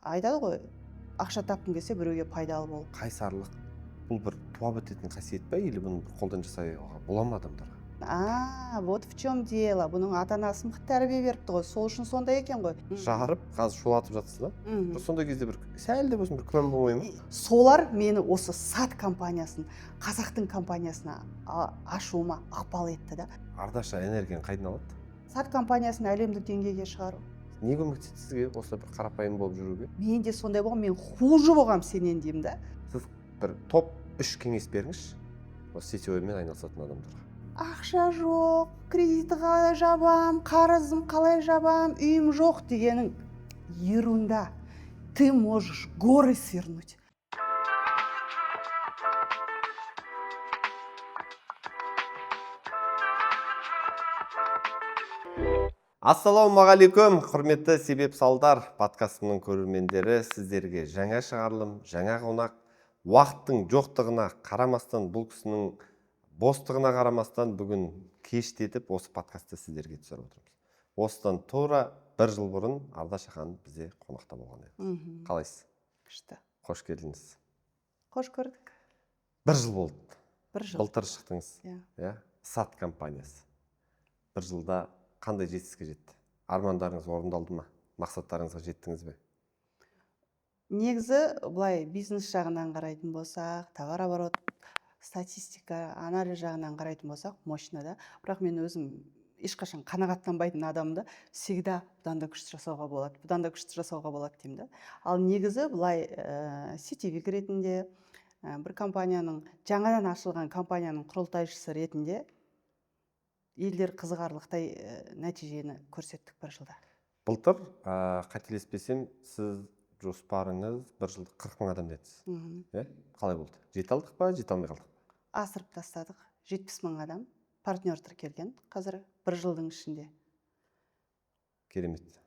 айтады ғой, ақша тапқың келсе біреуге пайдалы бол. Қайсарлық бұл бір туа бітетін қасиет па, или бұны бір қолдан жасауға бола ма адамдарға? Вот в чем дело. Бұның ата-анасы мықты тәрбие беріпті ғой. Сол үшін сондай екен ғой. Жарып, қазір шулатып жатсыз да? Мгм. Сондай кезде бір сәл де болсын бір күмән болмай ма? Солар мені осы сат компаниясын, қазақтың компаниясына ашуыма ықпал етті да. Ардаша энергияны қайдан алады? Сат компаниясын әлемдік деңгейге шығару. Не көмектеседі сізге осылай бір қарапайым болып жүруге? Мен де сондай болғам, мен хуже болғам сенен деймін да. Сіз бір топ 3 кеңес беріңізші осы сетевоймен айналысатын адамдарға. Ақша жоқ, кредитті қалай жабам, қарызым қалай жабам, үйім жоқ дегенің ерунда. Ты можешь горы свернуть. Ассалаумағалейкум, құрметті себеп салдар подкастымның көрермендері, сіздерге жаңа шығарылым, жаңа қонақ, уақыттың жоқтығына қарамастан, бұл кісінің бостығына қарамастан бүгін кештетіп осы подкастты сіздерге түсіріп отырмыз. Осыдан тура 1 жыл бұрын Ардаша ханым бізде қонақта болған еді. Қалайсыз? Күшті. Қош келдіңіз. Қош көрдік. 1 жыл болды. 1 жыл. Былтыр шықтыңыз. Иә. Сат компаниясы. 1 жылда қандай жетістікке жетті? Армандарыңыз орындалды ма? Мақсаттарыңызға жеттіңіз бе? Негізі былай бизнес жағынан қарайтын болсақ, товар оборот, статистика, анализ жағынан қарайтын болсақ, мощно да. Бірақ мен өзім ешқашан қанағаттанбайтын адамды всегда бұдан да күшті жасауға болады, бұдан да күшті жасауға болады деймін да. Ал негізі былай сетевик ретінде, бір компанияның, жаңадан ашылған компанияның құрылтайшысы ретінде елдер қызығарлықтай нәтижені көрсеттік 1 жылда. Былтыр, қателеспесем, сіз жоспарыңыз 1 жылда 40 мың адам дедіңіз. Қалай болды? Жете алдық па, жете алмай қалдық? Асырып тастадық. 70 мың адам партнер тіркелген қазір 1 жылдың ішінде. Керемет.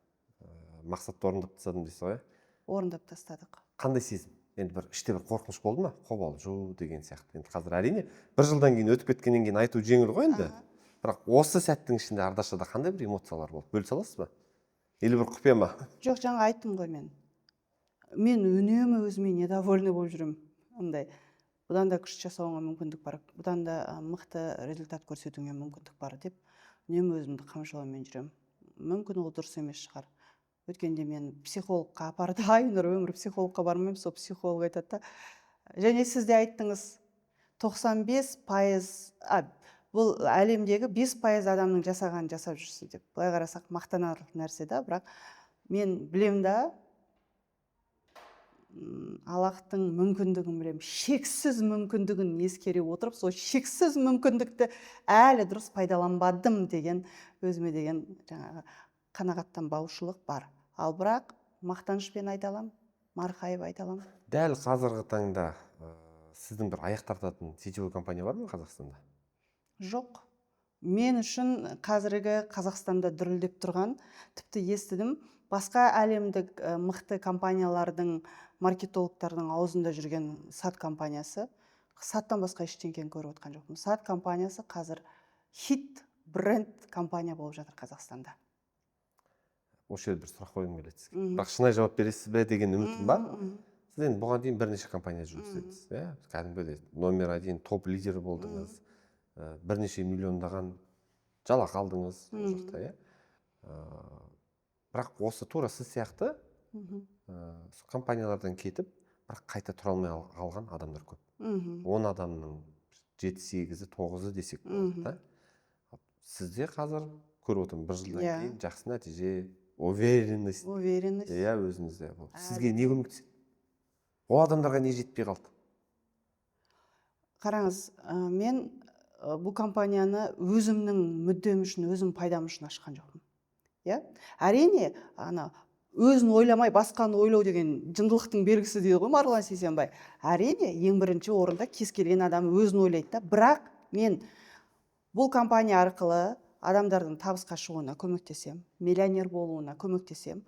Мақсатты орындап тастадым дейсіз ғой? Орындап тастадық. Қандай сезім? Енді бір іште бір қорқыныш болды ма? Қобалжу деген сияқты. Енді қазір әрине 1 жылдан кейін өтіп кеткеннен кейін айту жеңіл ғой енді. Бірақ осы сәттің ішінде Ардашада қандай бір эмоциялар болды? Бөлісе аласыз ба? Или бір құпия ма? Жоқ, жаңа айттым ғой мен. Мен үнемі өзіме недовольный болып жүремін. Ондай. Бұдан да күшті жасауға мүмкіндік бар. Бұдан да мықты результат көрсетуге мүмкіндік бар деп үнемі өзімді қамшылаумен жүремін. Мүмкін ол дұрыс емес шығар. Өткенде мен психологқа апарды, Айнұр өмір психологқа бармаймын, сол психолог айтады да. Және сіз де айттыңыз, 95%, бұл әлемдегі 5% адамның жасағанын жасап жүрсіз деп. Былай қарасақ мақтанарлық нәрсе да, бірақ мен білем да, Аллахтың мүмкіндігін білем, шексіз мүмкіндігін ескере отырып, сол шексіз мүмкіндікті әлі дұрыс пайдаланбадым деген өзіме деген жаңағы қанағаттанбаушылық бар. Ал бірақ мақтанышпен айта аламын, марқайып айта аламын. Дәл қазіргі таңда сіздің бір аяқ тартатын сетевой компания бар ма Қазақстанда? Жоқ. Мен үшін қазіргі Қазақстанда дүрілдеп тұрған, тіпті естідім, басқа әлемдік мықты компаниялардың, маркетологтардың аузында жүрген сат компаниясы, саттан басқа ештеңені көріп отқан жоқпын. Сат компаниясы қазір хит бренд компания болып жатыр Қазақстанда. Осы жерде бір сұрақ қойғым келеді сізге. Бірақ шынайы жауап бересіз бе деген үмітім бар. Сіз енді бұған дейін бірнеше компания жұмыс істедіңіз. Кәдімгі номер 1 топ лидері болдыңыз. Бірнеше миллиондаған жалақы алдыңыз ол жақта, бірақ осы тура сіз сияқты компаниялардан кетіп, бірақ қайта тұра алмай қалған адамдар көп. 10 адамның 7-8-і 9-і десек болады. Сізде қазір көріп отырмын 1 жылдан кейін жақсы нәтиже, уверенность. Өзіңізде. Сізге не көмектеседі? Ол адамдарға не жетпей қалды? Қараңыз, мен бұл компанияны өзімнің мүддем үшін, өзім пайдам үшін ашқан жоқпын. Әрине, өзін ойламай басқаны ойлау деген жындылықтың белгісі дейді ғой Марғұлан Сейсенбай. Әрине, ең бірінші орында кез келген адам өзін ойлайды да, бірақ мен бұл компания арқылы адамдардың табысқа шығуына көмектесем, миллионер болуына көмектесем,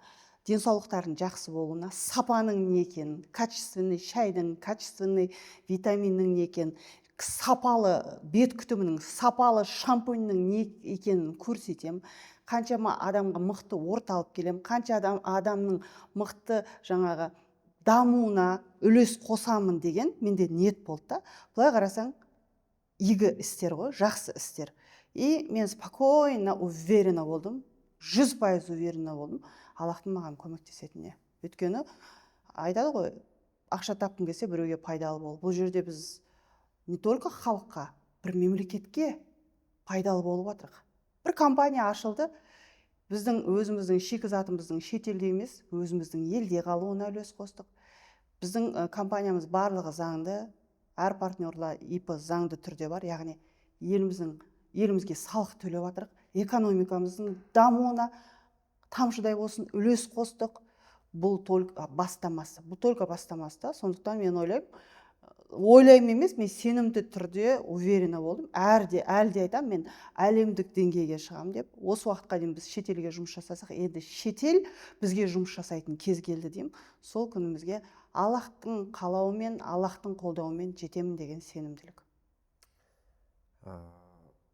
денсаулықтардың жақсы болуына, сапаның не екенін, качественный шайдың, качественный витаминнің не екенін, сапалы бет күтімінің, сапалы шампуньнің не екенін көрсетем, қаншама адамға мықты орта алып келем, қанша адамның мықты жаңағы дамуына үлес қосамын деген менде ниет болды да. Былай қарасаң игі істер ғой, жақсы істер. И мен спокойно уверена болдым, 100% уверена болдым Аллахтың маған көмектесетініне. Өйткені айтады ғой, ақша тапқың келсе біреуге пайдалы бол. Бұл жерде біз не только халыққа, бір мемлекетке пайдалы болып жатырық. Бір компания ашылды, біздің өзіміздің шикізатымыздың шетелде емес, өзіміздің елде қалуына үлес қостық. Біздің компаниямыз барлығы заңды, әр партнерлар ИП заңды түрде бар, яғни елімізге салық төлеп жатырық, экономикамыздың дамуына тамшыдай болсын үлес қостық. Бұл только бастамасы. Бұл только бастамасы да. Сондықтан мен ойлаймын емес, мен сенімді түрде уверена болдым. Әлде айтам, мен әлемдік деңгейге шығам деп. Осы уақытқа дейін біз шетелге жұмыс жасасақ, енді шетел бізге жұмыс жасайтын кез келді деймін. Сол күнімізге Аллахтың қалауымен, Аллахтың қолдауымен жетемін деген сенімділік.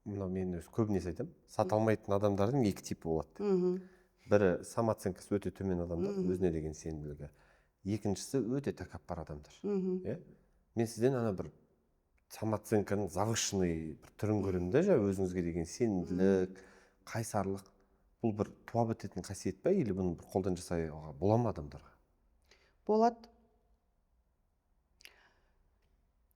Мына мен көбінесе айтамын, сата алмайтын адамдардың екі типі болады. Бірі самооценкасы өте төмен адамдар, өзіне деген сенімділігі. Екіншісі өте тәкаппар адамдар. Мен сізден ана бір самооценканың завышенный бір түрін көремін да, өзіңізге деген сенімділік, қайсарлық. Бұл бір туа бітетін қасиет па, или бұны бір қолдан жасауға бола ма адамдарға? Болады.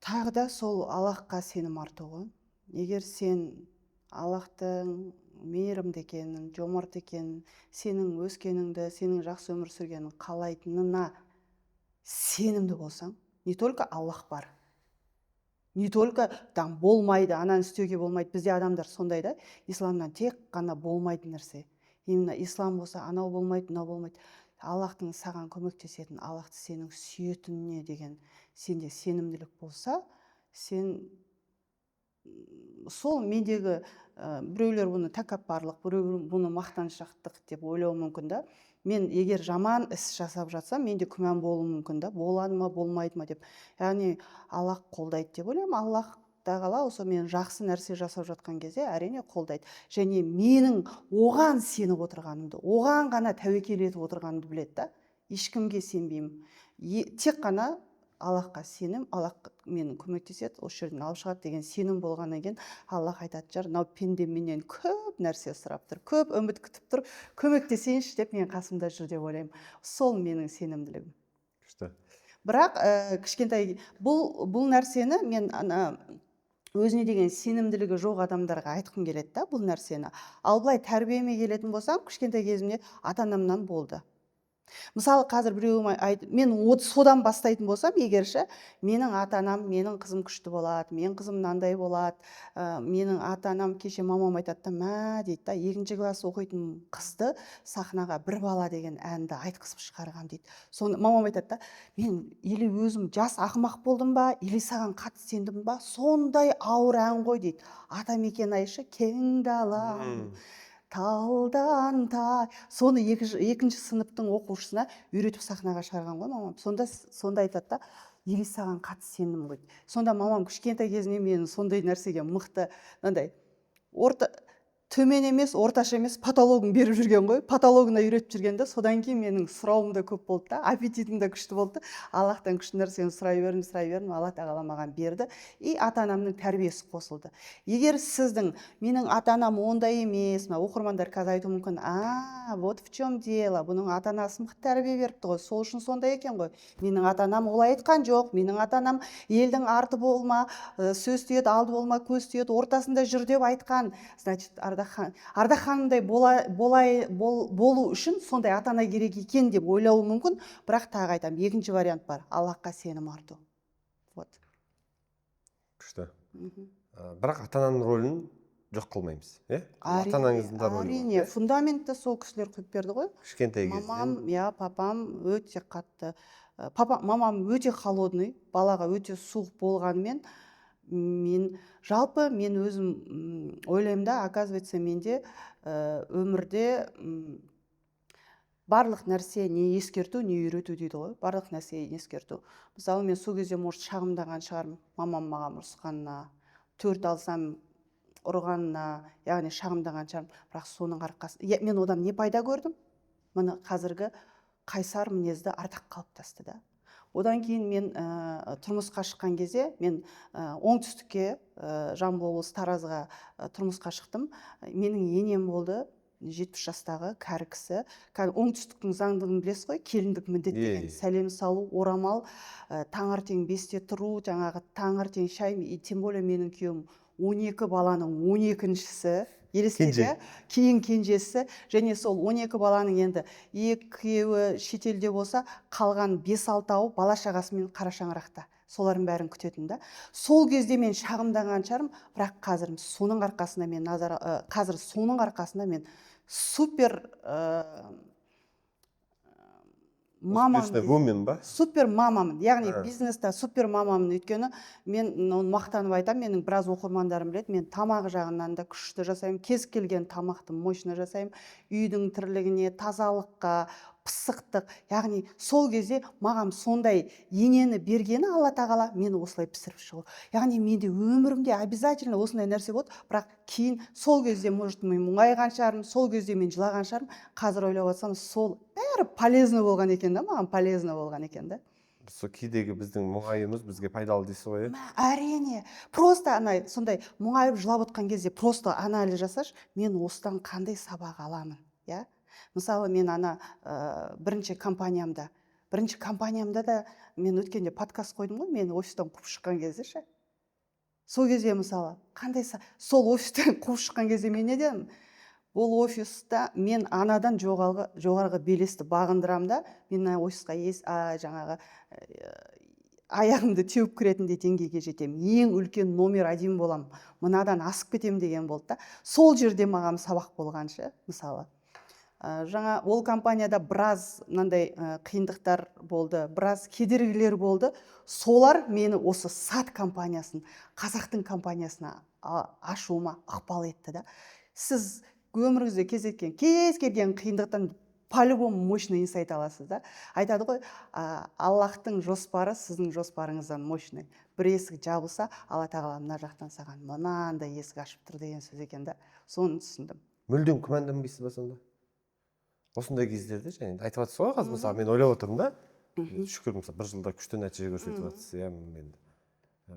Тағы да сол Аллахқа сенім артуы. Егер сен Аллахтың мейірімді екенін, жомарт екенін, сенің өскеніңді, сенің жақсы өмір сүргенін қалайтынына сенімді болсаң, не только Аллах бар, не только там болмайды, ананы істеуге болмайды. Бізде адамдар сондай да, исламнан тек қана болмайтын нәрсе. Именно ислам болса, анау болмайды, мынау болмайды. Аллахтың саған көмектесетін, Аллахты сенің сүйетініне деген сенде сенімділік болса, сен сол мендегі біреулер бұны тәкаппарлық, біреулер бұны мақтаншақтық деп ойлауы мүмкін да. Мен егер жаман іс жасап жатсам, менде күмән болуы мүмкін да, болады ма, болмайды ма деп. Яғни Аллах қолдайды деп ойлаймын. Аллах тағала осы мен жақсы нәрсе жасап жатқан кезде әрине қолдайды. Және менің оған сеніп отырғанымды, оған ғана тәуекел етіп отырғанымды біледі да. Ешкімге сенбеймін. Тек қана Аллахқа сенім, Аллах мені көмектеседі, осы жерден алып шығады деген сенім болғаннан кейін Аллах айтады жар, мынау пенде менен көп нәрсе сұрап тұр, көп үміт күтіп тұр, көмектесейінші деп мен қасымда жүр деп ойлаймын. Сол менің сенімділігім. Күшті. Бірақ кішкентай бұл нәрсені мен өзіне деген сенімділігі жоқ адамдарға айтқым келеді да, бұл нәрсені. Ал былай тәрбиеме келетін болсам, кішкентай кезімде ата-анамнан болды. Мысалы қазір біреуім мен содан бастайтын болсам, егерші менің ата-анам, менің қызым күшті болады, менің қызым мынандай болады, менің ата-анам кеше мамам айтады, мә дейді да, 2-ші класс оқитын қызды сахнаға бір бала деген әнді айтқызып шығарған дейді. Соны мамам айтады да, мен или өзім жас ақымақ болдым ба, или саған қатты сендім ба, сондай ауыр ән ғой дейді. Атамекен айшы кең далам талдан тай. Соны 2-ші сыныптың оқушысына үйретіп сахнаға шығарған ғой мамам. Сонда айтады да, или саған қатты сендім ғой. Сонда мамам кішкентай кезінен мені сондай нәрсеге мықты, төмен емес, орташа емес, патологын беріп жүрген ғой. Патологына үйретіп жүргенде, содан кейін менің сұрауым да көп болды да, аппетитім да күшті болды. Аллахтан күшті нәрсені сұрай бердім, Алла тағала маған берді. И ата-анамның тәрбиесі қосылды. Егер сіздің, менің ата-анам ондай емес, оқырмандар қазір айтуы мүмкін, вот в чем дело, бұның ата-анасы мықты тәрбие беріпті ғой, сол үшін сондай екен ғой. Менің ата-анам олай айтқан жоқ, менің ата-анам елдің арты болма, сөз түйеді, алды болма, көз түйеді, ортасында жүр деп айтқан. Значит, Ардаханымдай болу үшін сондай ата-ана керек екен деп ойлауы мүмкін, бірақ тағы айтам, 2-ші вариант бар, Аллахқа сенім арту. Вот. Күшті. Бірақ ата-ананың рөлін жоқ қылмаймыз, ата-анаңыздың да рөлі бар. Әрине, фундаментті сол кісілер құйып берді ғой. Кішкентай кезден. Мамам, папам өте қатты. Мамам өте холодный, балаға өте суық болғанымен, жалпы мен өзім ойлаймын да, оказывается, менде өмірде барлық нәрсе не ескерту, не үйрету дейді ғой. Барлық нәрсе ескерту. Мысалы, мен сол кезде может шағымдаған шығармын, мамам маған ұрысқанына, 4 алсам ұрғанына, яғни шағымданған шығармын. Бірақ соның арқасы мен одан не пайда көрдім? Міне қазіргі қайсар мінезді ардақ қалыптасты да. Одан кейін мен тұрмысқа шыққан кезде мен оңтүстікке, Жамбыл облысы Таразға тұрмысқа шықтым. Менің енем болды, 70 жастағы кәрі кісі. Оңтүстіктің заңдығын білесіз ғой, келіндік міндет деген. Сәлем салу, орамал, таңертең 5-те тұру, жаңағы таңертең шай, тем более менің күйеуім 12 баланың 12-шісі, елестете, кейін кенжесі, және сол 12 баланың енді екеуі шетелде болса, қалған 5-6-ауы бала шағасымен қара шаңырақта. Солардың бәрін күтетін да. Сол кезде мен шағымданған шығармын, бірақ қазір соның арқасында мен супер мамамын. Супер мамамын. Яғни бизнеста супер мамамын. Өйткені мен мақтанып айтамын, менің біраз оқырмандарым біледі, мен тамақ жағынан да күшті жасаймын, кез келген тамақты мощно жасаймын. Үйдің тірлігіне, тазалыққа, пысықтық, яғни сол кезде маған сондай енені бергені Алла тағала мені осылай пісіріп шығу. Яғни менде өмірімде обязательно осындай нәрсе болды, бірақ кейін сол кезде может мен мұңайған шығармын, сол кезде мен жылаған шығармын. Қазір ойлап отырсам, сол бәрі полезно болған екен да, маған полезно болған екен да. Сол кейдегі біздің мұңайымыз бізге пайдалы дейсіз ғой? Әрине. Просто сондай мұңайып жылап отқан кезде просто анализ жасашы, мен осыдан қандай сабақ аламын, я? Мысалы, мен бірінші компаниямда да мен өткенде подкаст қойдым ғой, мен офистан қуып шыққан кезде ше. Сол кезде мысалы, сол офистен қуып шыққан кезде мен не дедім? Бұл офиста мен анадан жоғарғы белесті бағындырам да, мен офисқа жаңағы аяғымды теуіп кіретіндей деңгейге жетем. Ең үлкен номер 1 болам. Мынадан асып кетем деген болды да. Сол жерде маған сабақ болғанша, мысалы. Жаңа ол компанияда біраз мынандай қиындықтар болды, біраз кедергілер болды. Солар мені осы сат компаниясын, қазақтың компаниясына ашуыма ықпал етті да. Сіз өміріңізде кез келген қиындықтан по-любому мощный инсайт аласыз да. Айтады ғой, Аллахтың жоспары сіздің жоспарыңыздан мощный. Бір есік жабылса, Алла тағала мына жақтан саған мынандай есік ашып тұр деген сөз екен да. Соны түсіндім. Мүлдем күмәнданбайсыз ба сонда? Осындай кездерде және айтып жатсыз ғой, қазір мысалы мен ойлап отырмын да. Шүкір, мысалы бір жылда күшті нәтиже көрсетіп жатсыз, иә, мен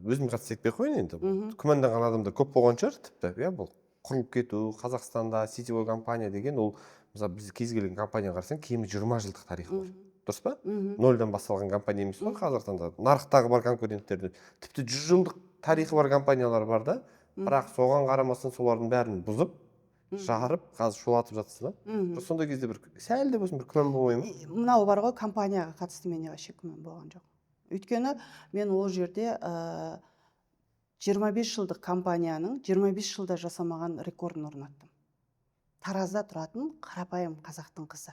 өзім қатты етпей қойын енді. Күмәнданған адамдар көп болған шығар, тіпті, иә, бұл құрылып кету, Қазақстанда сетевой компания деген, ол мысалы біз кез келген компания қарасаң, кемі 20 жылдық тарихы бар. Дұрыс па? Нөлден басталған компания емес қой Қазақстанда. Нарықтағы бар конкуренттердің тіпті 100 жылдық тарихы бар компаниялар бар да. Бірақ соған қарамастан солардың бәрін бұзып, шығарып, қазір шулатып жатсыз да. Сондай кезде бір сәл де болсын бір күмән болмай ма? Мынау бар ғой, компанияға қатысты менде вообще күмән болған жоқ. Өйткені мен ол жерде 25 жылдық компанияның 25 жылда жасамаған рекордын орнаттым. Таразда тұратын қарапайым қазақтың қызы.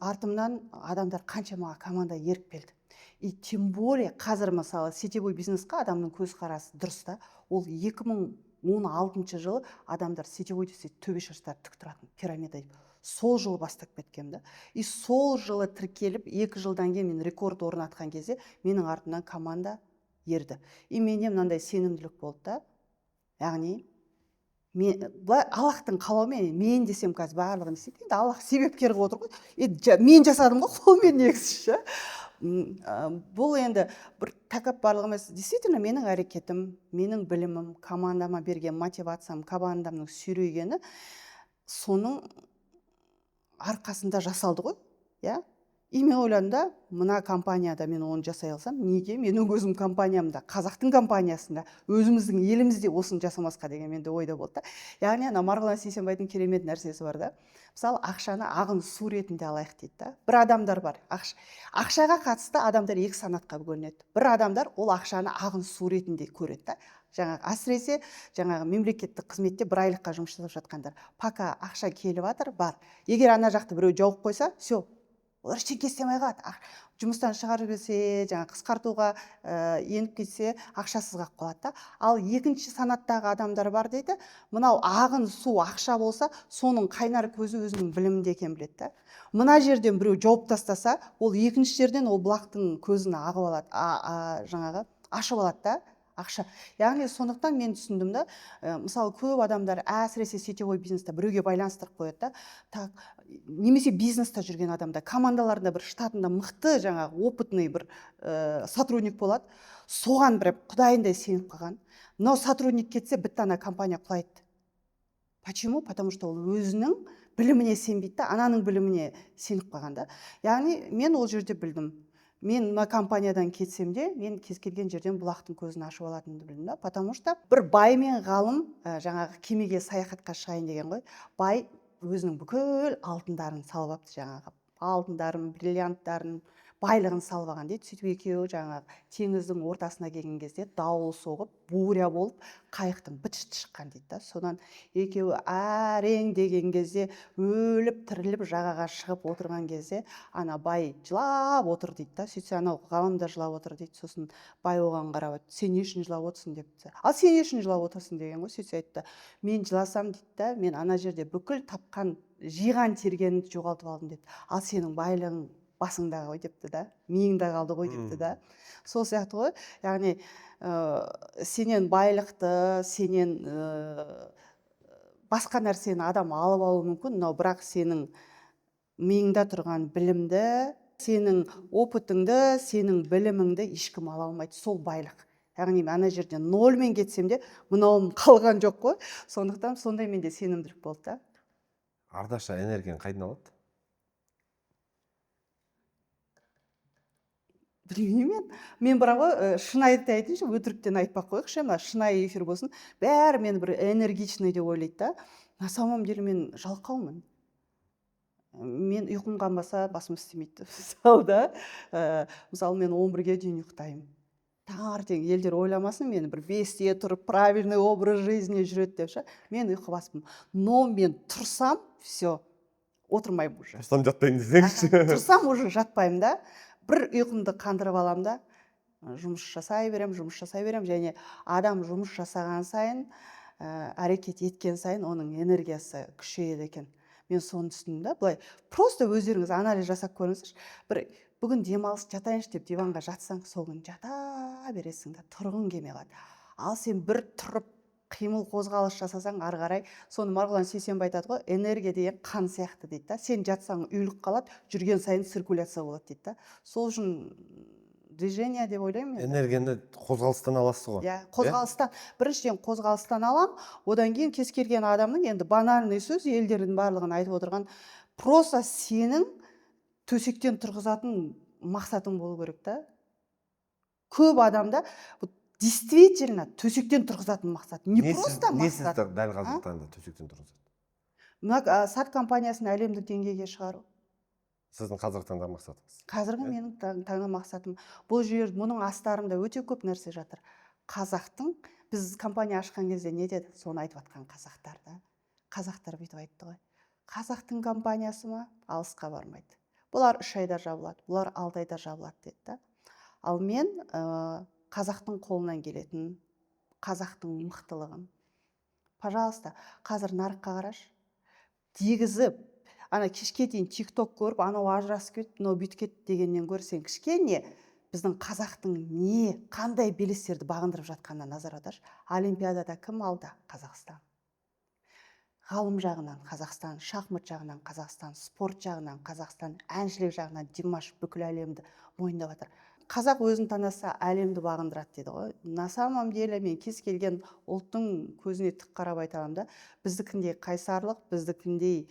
Артымнан адамдар қаншама команда еріп келді. И тем более қазір мысалы сетевой бизнесқа адамның көзқарасы дұрыс та. Ол 2016 жылы адамдар сетевой десе төбешаштар тік тұратын пирамида. Сол жылы бастап кеткем да. И сол жылы тіркеліп 2 жылдан кейін мен рекорд орнатқан кезде менің артымнан команда ерді. И менде мынандай сенімділік болды да. Яғни Аллахтың қалауымен мен десем қазір барлығын істейді. Енді Аллах себепкер қылып отыр ғой. Мен жасадым ғой, қолмен негізі. Бұл енді бір тәкаппарлық емес. Действительно менің әрекетім, менің білімім, командама берген мотивациям, командамның сүйрегені соның арқасында жасалды ғой. И мен ойладым да, мына компанияда мен оны жасай алсам, неге менің өзім компаниямда, қазақтың компаниясында, өзіміздің елімізде осыны жасамасқа деген менде ойда болды да. Яғни Марғұлан Сейсенбайдың керемет нәрсесі бар да. Мысалы, ақшаны ағын су ретінде алайық дейді да. Бір адамдар бар. Ақшаға қатысты адамдар екі санатқа бөлінеді. Бір адамдар ол ақшаны ағын су ретінде көреді да. Әсіресе мемлекеттік қызметте бір айлыққа жұмыс жасап жатқандар. Пока ақша келіп жатыр, бар. Егер ана жақты біреу жауып қойса, все. Олар ештеңе істемей қалады. Жұмыстан шығарып жіберсе, қысқартуға еніп кетсе, ақшасыз қалып қалады да. Ал екінші санаттағы адамдар бар дейді. Мынау ағын су ақша болса, соның қайнар көзі өзінің білімінде екен біледі да. Мына жерден біреу жауып тастаса, ол екінші жерден ол бұлақтың көзін ағып алады, ашып алады да. ақша. Яғни сондықтан мен түсіндім да, мысалы көп адамдар әсіресе сетевой бизнесте біреуге байланыстырып қояды да, так, немесе бизнесте жүрген адамда, командаларында бір штатында мықты жаңағы опытный бір сотрудник болады, соған бір құдайындай сеніп қалған. Но сотрудник кетсе бітті, ана компания құлайды. Почему? Потому что ол өзінің біліміне сенбейді да, ананың біліміне сеніп қалған да. Яғни мен ол жерде білдім. Мен мына компаниядан кетсем де, мен кез келген жерден бұлақтың көзін ашып алатынымды білдім да. Потому что бір бай мен ғалым жаңағы кемеге саяхатқа шығайын деген ғой. Бай өзінің бүкіл алтындарын салып алыпты, жаңағы алтындарын, бриллианттарын, байлығын салып алған дейді. Сөйтіп екеуі жаңағы теңіздің ортасына келген кезде дауыл соғып, буря болып, қайықтың быт-шыты шыққан дейді да. Содан екеуі әрең деген кезде, өліп тіріліп жағаға шығып отырған кезде, ана бай жылап отыр дейді да. Сөйтсе анау ғалым да жылап отыр дейді. Сосын бай оған қарап, сен не үшін жылап отырсың депті. Ал сен не үшін жылап отырсың деген ғой. Сөйтсе айтты, мен жыласам дейді да, мен ана жерде бүкіл тапқан, жиған тергенімді жоғалтып алдым дейді. Ал сенің байлығың басыңда ғой депті да, миыңда қалды ғой депті да. Сол сияқты ғой. Яғни сенен байлықты, сенен басқа нәрсені адам алып алуы мүмкін, но бірақ сенің миыңда тұрған білімді, сенің опытыңды, сенің біліміңді ешкім ала алмайды. Сол байлық. Яғни ана жерден нольмен кетсем де, мынауым қалған жоқ қой. Сондықтан сондай менде сенімділік болды да. Ардаша энергияны қайдан алады? Білмеймін. Мен бірақ шынайды айтайыншы, өтіріктен айтпақ қойықшы, мына шынайы эфир болсын. Бәрі мені бір энергичный деп ойлайды да. На самом деле мен жалқаумын. Мен ұйқым қанбаса басым істемейді. Мысалы да, мысалы мен 11-ге дейін ұйықтаймын. Таңертең елдер ойламасын, мені бір 5-те тұрып правильный образ жизни жүреді деп ше. Мен ұйқы баспын. Но мен тұрсам, все, отырмаймын уже. Тұрсам жатпаймын десеңші. Тұрсам уже жатпаймын да. Бір ұйқымды қандырып алам да, жұмыс жасай берем, және адам жұмыс жасаған сайын, әрекет еткен сайын оның энергиясы күшейеді екен. Мен соны түсіндім да, былай просто өздеріңіз анализ жасап көріңіздерші. Бір бүгін демалыс жатайыншы деп диванға жатсаң, сол күн жата бересің да, тұрғың келмей қалады. Ал сен бір тұрып қимыл қозғалыс жасасаң, ары қарай, соны Марғұлан Сейсенбай айтады ғой, энергия деген қан сияқты дейді да. Сен жатсаң үйіліп қалады, жүрген сайын циркуляция болады дейді да. Сол үшін движение деп ойлаймын. Энергияны қозғалыстан аласыз ғой. Иә, қозғалыстан. Біріншіден қозғалыстан алам, одан кейін кез келген адамның, енді банальный сөз, елдердің барлығын айтып отырған, просто сенің төсектен тұрғызатын мақсатың болу керек та. Көп адамда действительно төсектен тұрғызатын мақсат. Не просто мақсат. Не сізді дәл қазіргі таңда төсектен тұрғызады? Мына сат компаниясын әлемдік деңгейге шығару. Сіздің қазіргі таңда мақсатыңыз? Қазіргі менің таңда мақсатым. Бұл жер, мұның астарында өте көп нәрсе жатыр. Қазақтың, біз компания ашқан кезде не деді? Соны айтып жатқан қазақтар да. Қазақтар бүйтіп айтты ғой. Қазақтың компаниясы ма? Алысқа бармайды. Бұлар 3 айда жабылады, бұлар 6 айда жабылады деді да. Ал мен қазақтың қолынан келетін, қазақтың мықтылығын. Пожалуйста, қазір нарыққа қарашы. Дегізіп, ана кешке дейін TikTok көріп, анау ажырасып кетті, мынау бүйтіп кетті дегеннен гөрі сен кішкене біздің қазақтың не, қандай белестерді бағындырып жатқанына назар аударшы. Олимпиадада кім алды? Қазақстан. Ғалым жағынан Қазақстан, шахмат жағынан Қазақстан, спорт жағынан Қазақстан, әншілік жағынан Димаш бүкіл әлемді мойындап жатыр. Қазақ өзін танаса әлемді бағындырады дейді ғой. На самом деле мен кез келген ұлттың көзіне тік қарап айтамын да, біздікіндей қайсарлық, біздікіндей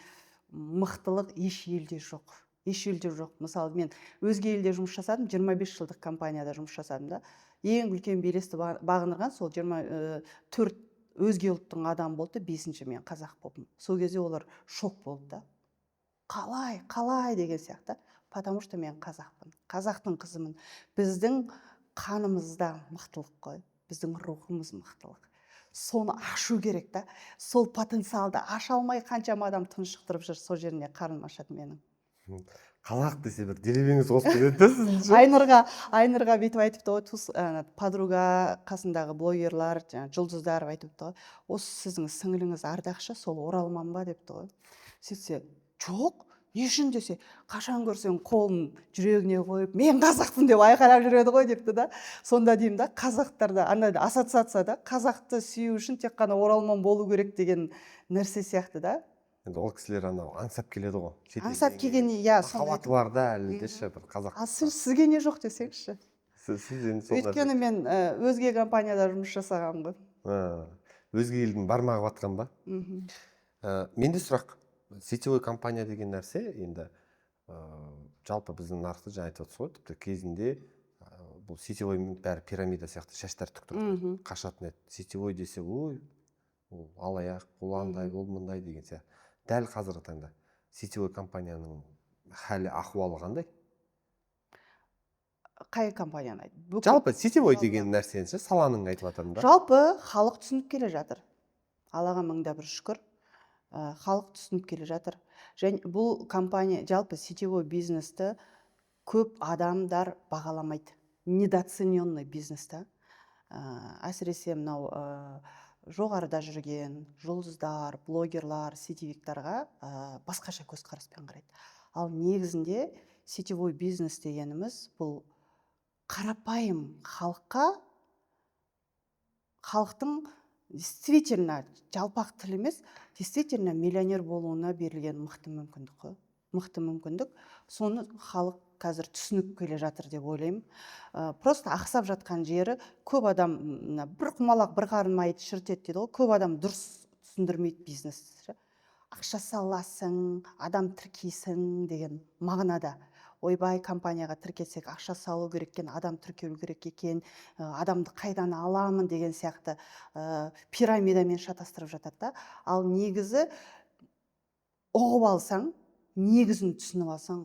мықтылық еш елде жоқ. Еш елде жоқ. Мысалы мен өзге елде жұмыс жасадым, 25 жылдық компанияда жұмыс жасадым да. Ең үлкен белесті бағындырған сол 24 өзге ұлттың адам болды, 5-ші мен қазақ болдым. Сол кезде олар шок болды да. Қалай деген сияқты. Потому что мен қазақпын. Қазақтың қызымын. Біздің қанымызда мықтылық қой. Біздің рухымыз мықтылық. Соны ашу керек та. Сол потенциалды аша алмай қаншама адам тұншықтырып жүр, сол жеріне қарным ашады менің. Қазақ десе бір делебеңіз қосып кетеді. Айнұрға бүйтіп айтыпты ғой, подруга, қасындағы блогерлар, жұлдыздар айтыпты ғой. Осы сіздің сіңіліңіз Ардақшы, сол Оралман ба депті ғой. Сөйтсе, жоқ, не үшін десе, қашан көрсең қолын жүрегіне қойып мен қазақпын деп айқайлап жүреді ғой депті да. Сонда деймін да, қазақтарда андай ассоциацияда қазақты сүю үшін тек қана оралман болу керек деген нәрсе сияқты да. Енді ол кісілер анау аңсап келеді ғой. Аңсап келген, иә, махаббаты бар да әлі де ше бір қазақ. сізге не жоқ десеңізші. Сіз енді сол Өйткені мен өзге компанияда жұмыс жасағанмын ғой. Өзге елдің бармағы батқан ба? Менде сұрақ, сетевой компания деген нәрсе енді жалпы біздің нарықты жаңа айтып отырсыз ғой, тіпті кезінде бұл сетевой бәрі пирамида сияқты шаштар тік тұрды. Қашатын еді. Сетевой десе, ой, ол алаяқ, ол андай, ол мындай деген сияқты. Дәл қазіргі таңда сетевой компанияның халі ахуалы қандай? Қай компанияны айтты? Жалпы сетевой деген нәрсені саланың айтып жатырмын да. Жалпы халық түсініп келе жатыр. Аллаға мыңда бір шүкір. Халық түсініп келе жатыр. Және бұл компания, жалпы сетевой бизнесті көп адамдар бағаламайды. Недооцененный бизнесті. Әсіресе мынау жоғарыда жүрген жұлдыздар, блогерлар, сетевиктарға басқаша көзқараспен қарайды. Ал негізінде сетевой бизнес дегеніміз бұл қарапайым халыққа, халықтың действительно жалпақ тіл емес, действительно миллионер болуына берілген мықты мүмкіндік қой. Мықты мүмкіндік. Соны халық қазір түсініп келе жатыр деп ойлаймын. Просто ақсап жатқан жері, көп адам бір құмалақ бір қарын майы шіртеді дейді ғой, көп адам дұрыс түсіндірмейді бизнесті. Ақша саласың, адам тіркейсің деген мағынада. Ойбай, компанияға тіркесек ақша салу керек екен, адам тіркеу керек екен, адамды қайдан аламын деген сияқты пирамидамен шатастырып жатады да. Ал негізі ұғып алсаң, негізін түсініп алсаң,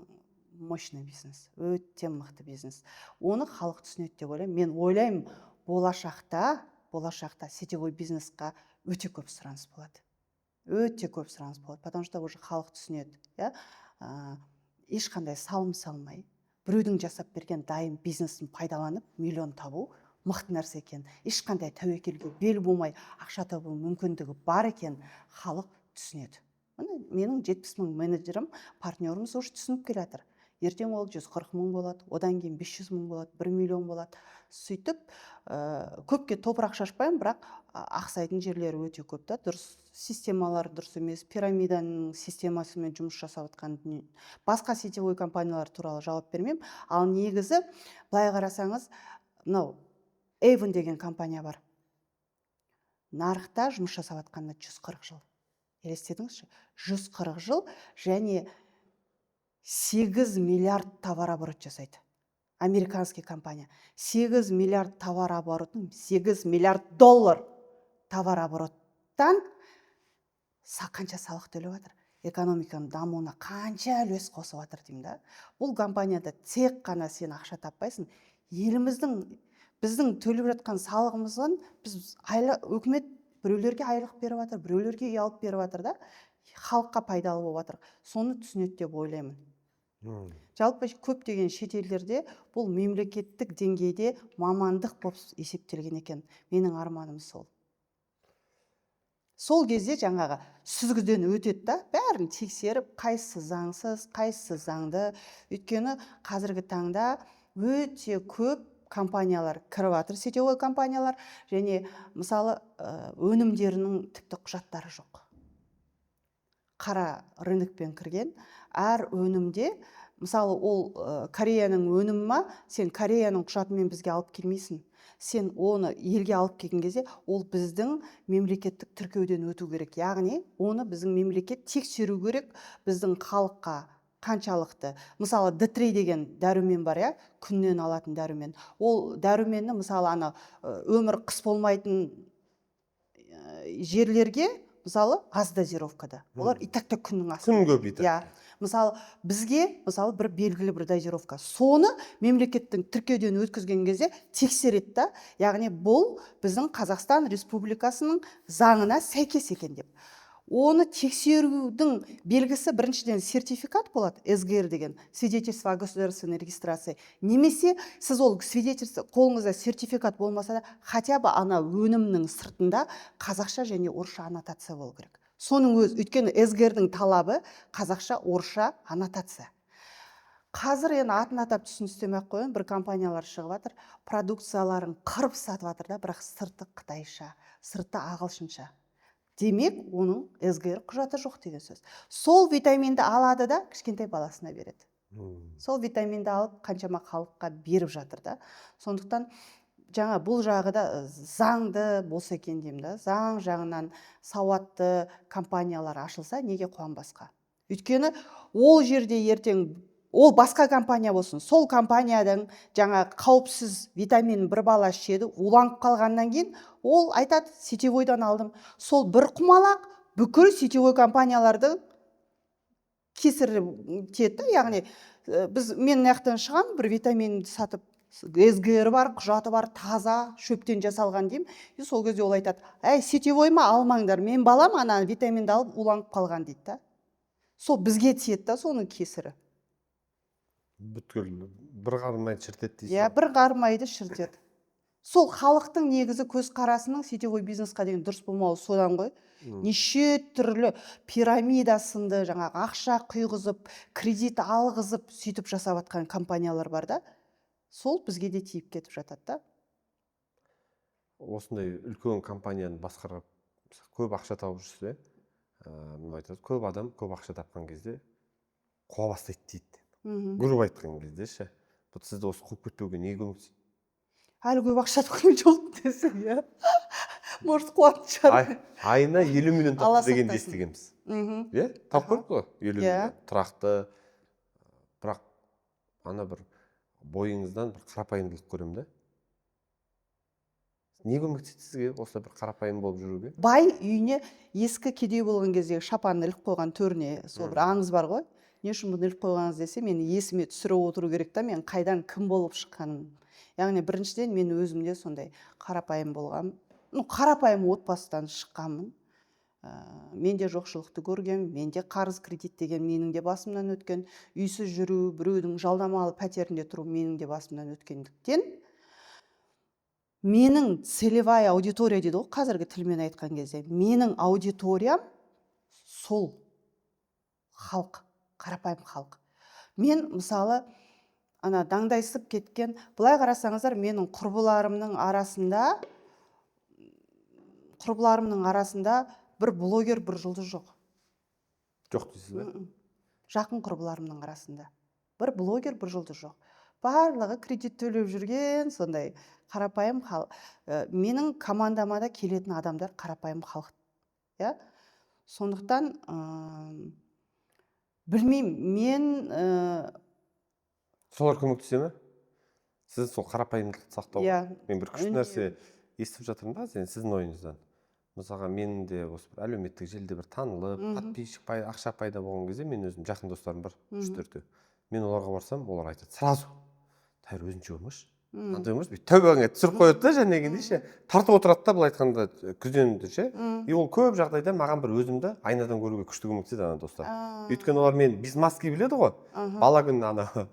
мощный бизнес, өте мықты бизнес. Оны халық түсінеді деп ойлаймын. Мен ойлаймын, болашақта сетевой бизнесқа өте көп сұраныс болады. Өте көп сұраныс болады, потому что уже халық түсінеді. Ешқандай салым салмай, біреудің жасап берген дайын бизнесін пайдаланып, миллион табу мықты нәрсе екен. Ешқандай тәуекелге бел болмай ақша табу мүмкіндігі бар екен, халық түсінеді. Менің 70 мың менеджерім, партнеріміз уже түсініп келе жатыр. Ертең ол 140 мың болады, одан кейін 500 мың болады, 1 миллион болады. Сөйтіп, көпке топырақ шашпаймын, бірақ ақсайтын жерлері өте көп та. Дұрыс системалар дұрыс емес, пирамиданың системасымен жұмыс жасап жатқан дүние. Басқа сетевой компаниялар туралы жауап бермеймін. Ал негізі, былай қарасаңыз, мынау Avon деген компания бар. Нарықта жұмыс жасап жатқанына 140 жыл. Елестетіңізші, 140 жыл және 8 миллиард товар оборот жасайды. Американский компания. 8 миллиард товар оборотын, 8 миллиард доллар товар обороттан қанша салық төлеп жатыр. Экономиканың дамуына қанша үлес қосып жатыр деймін да. Бұл компанияда тек қана сен ақша таппайсың. Біздің төлеп жатқан салығымыздан үкімет біреулерге айлық беріп жатыр, біреулерге үй алып беріп жатыр да. Халыққа пайдалы болып жатыр. Соны түсінеді деп ойлаймын. Жалпы көптеген шетелдерде бұл мемлекеттік деңгейде мамандық болып есептелген екен. Менің арманым сол. Сол кезде жаңағы сүзгіден өтеді да, бәрін тексеріп, қайсысы заңсыз, қайсысы заңды. Өйткені қазіргі таңда өте көп компаниялар кіріп жатыр, сетевой компаниялар, және мысалы өнімдерінің тіпті құжаттары жоқ. Қара рынокпен кірген, әр өнімде, мысалы ол Кореяның өнімі, сен Кореяның құжатымен бізге алып келмейсің. Сен оны елге алып келген кезде, ол біздің мемлекеттік тіркеуден өту керек. Яғни, оны біздің мемлекет тексеру керек, біздің халыққа қаншалықты. Мысалы, D3 деген дәрумен бар, күннен алатын дәрумен. Ол дәруменні, мысалы, өмір қыс болмайтын жерлерге, мысалы, аз дозировкада. Олар итакта күннің астында. Күн көп итак. Мысалы, бізге, мысалы, бір белгілі бір дозировка. Соны мемлекеттің тіркеуден өткізген кезде тексереді да. Яғни, бұл біздің Қазақстан Республикасының заңына сәйкес екен деп. Оны тексерудің белгісі біріншіден сертификат болады, СГР деген, свидетельство о государственной регистрации. Немесе сіз ол свидетельство, қолыңызда сертификат болмаса да, хотя бы ана өнімнің сыртында қазақша және орысша аннотация болу керек. Соның өзі, өйткені СГР-дің талабы қазақша, орысша аннотация. Қазір енді атын атап түсіністемей ақ қояйын, бір компаниялар шығып жатыр, продукцияларын қырып сатып жатыр да, бірақ сырты қытайша, сырты ағылшынша. Демек, оның СГР құжаты жоқ деген сөз. Сол витаминді алады да, кішкентай баласына береді. Сол витаминді алып, қаншама халыққа беріп жатыр да. Сондықтан жаңа бұл жағы да заңды болса екен деймін да. Заң жағынан сауатты компаниялар ашылса, неге қуанбасқа? Өйткені ол жерде ертең ол басқа компания болсын, сол компаниядан жаңа қауіпсіз витамин бір бала ішеді, уланып қалғаннан кейін ол айтады, сетевойдан алдым. Сол бір құмалақ бүкіл сетевой компанияларды кесірі тиеді. Яғни мен мынаяқтан шығам, бір витаминді сатып, СГР бар, құжаты бар, таза шөптен жасалған деймін. И сол кезде ол айтады, әй, сетевой ма, алмаңдар, мен балам ана витаминді алып уланып қалған дейді да. Сол бізге тиеді да, соның кесірі. Бүткіл бір қармайды шіртеді дейсіз. Иә, бір қармайды шіртеді. Сол халықтың негізі көзқарасының сетевой бизнесқа деген дұрыс болмауы содан ғой. Неше түрлі пирамида сынды, жаңағы ақша құйғызып, кредит алғызып, сөйтіп жасап жатқан компаниялар бар да. Сол бізге де тиіп кетіп жатады да. Осындай үлкен компанияны басқарып, көп ақша тауып жүрсе, айтады, көп адам көп ақша тапқан кезде қуа бастайды дейді. Грубо айтқан кезде ше. Бұл сізді осы қуып кетпеуге не көмектеседі? Әлі көп ақша тапқан жоқ десе, иә. Может, қуатын шығар. Айына 50 миллион тапты дегенді естігенбіз. Иә? Тауып көрдік қой, 50 миллион. Тұрақты. Бірақ ана бір бойыңыздан бір қарапайымдылық көремін да. Не көмектеседі сізге осылай бір қарапайым болып жүруге? Бай үйіне ескі кедей болған кезде шапанын іліп қойған төріне сол бір аңыз бар ғой. Не үшін бұны іліп қойғаныңыз десе, мен есіме түсіріп отыру керек та, мен қайдан кім болып шыққаным. Яғни біріншіден мен өзімде сондай қарапайым болғам, қарапайым отбасыдан шыққанмын. Менде жоқшылықты көргем, менде қарыз кредит деген менің де басымнан өткен, үйсіз жүру, біреудің жалдамалы пәтерінде тұру менің де басымнан өткендіктен, менің целевая аудитория дейді ғой, қазіргі тілмен айтқан кезде, менің аудиториям сол халық, қарапайым халық. Мен мысалы ана даңдайсып кеткен, былай қарасаңыздар, менің құрбыларымның арасында бір блогер, бір жұлдыз жоқ. Жоқ дейсіз бе? Жақын құрбыларымның арасында бір блогер, бір жұлдыз жоқ. Барлығы кредит төлеп жүрген, сондай қарапайым халық. Менің командама да келетін адамдар қарапайым халық. Иә? Сондықтан білмеймін, мен солар көмектесе ме? Сіз сол қарапайымдылықты сақтау. Мен бір күшті нәрсе естіп жатырмын да, сіздің ойыңыздан. Мысалға, менің де осы бір әлеуметтік желіде бір танылып, подписчик ақша пайда болған кезде мен өзім жақын достарым бар, 3-4. Мен оларға барсам, олар айтады, сразу тәйір өзінше өмірш. Андай өмірш, тәубаңа түсіріп қояды да, және дегенде ше, тартып отырады да, былай айтқанда күзенімді ше. И ол көп жағдайда маған бір өзімді айнадан көруге күшті көмектеседі ана достар. Өйткені олар мен бизнес-маски біледі ғой. Бала күні ана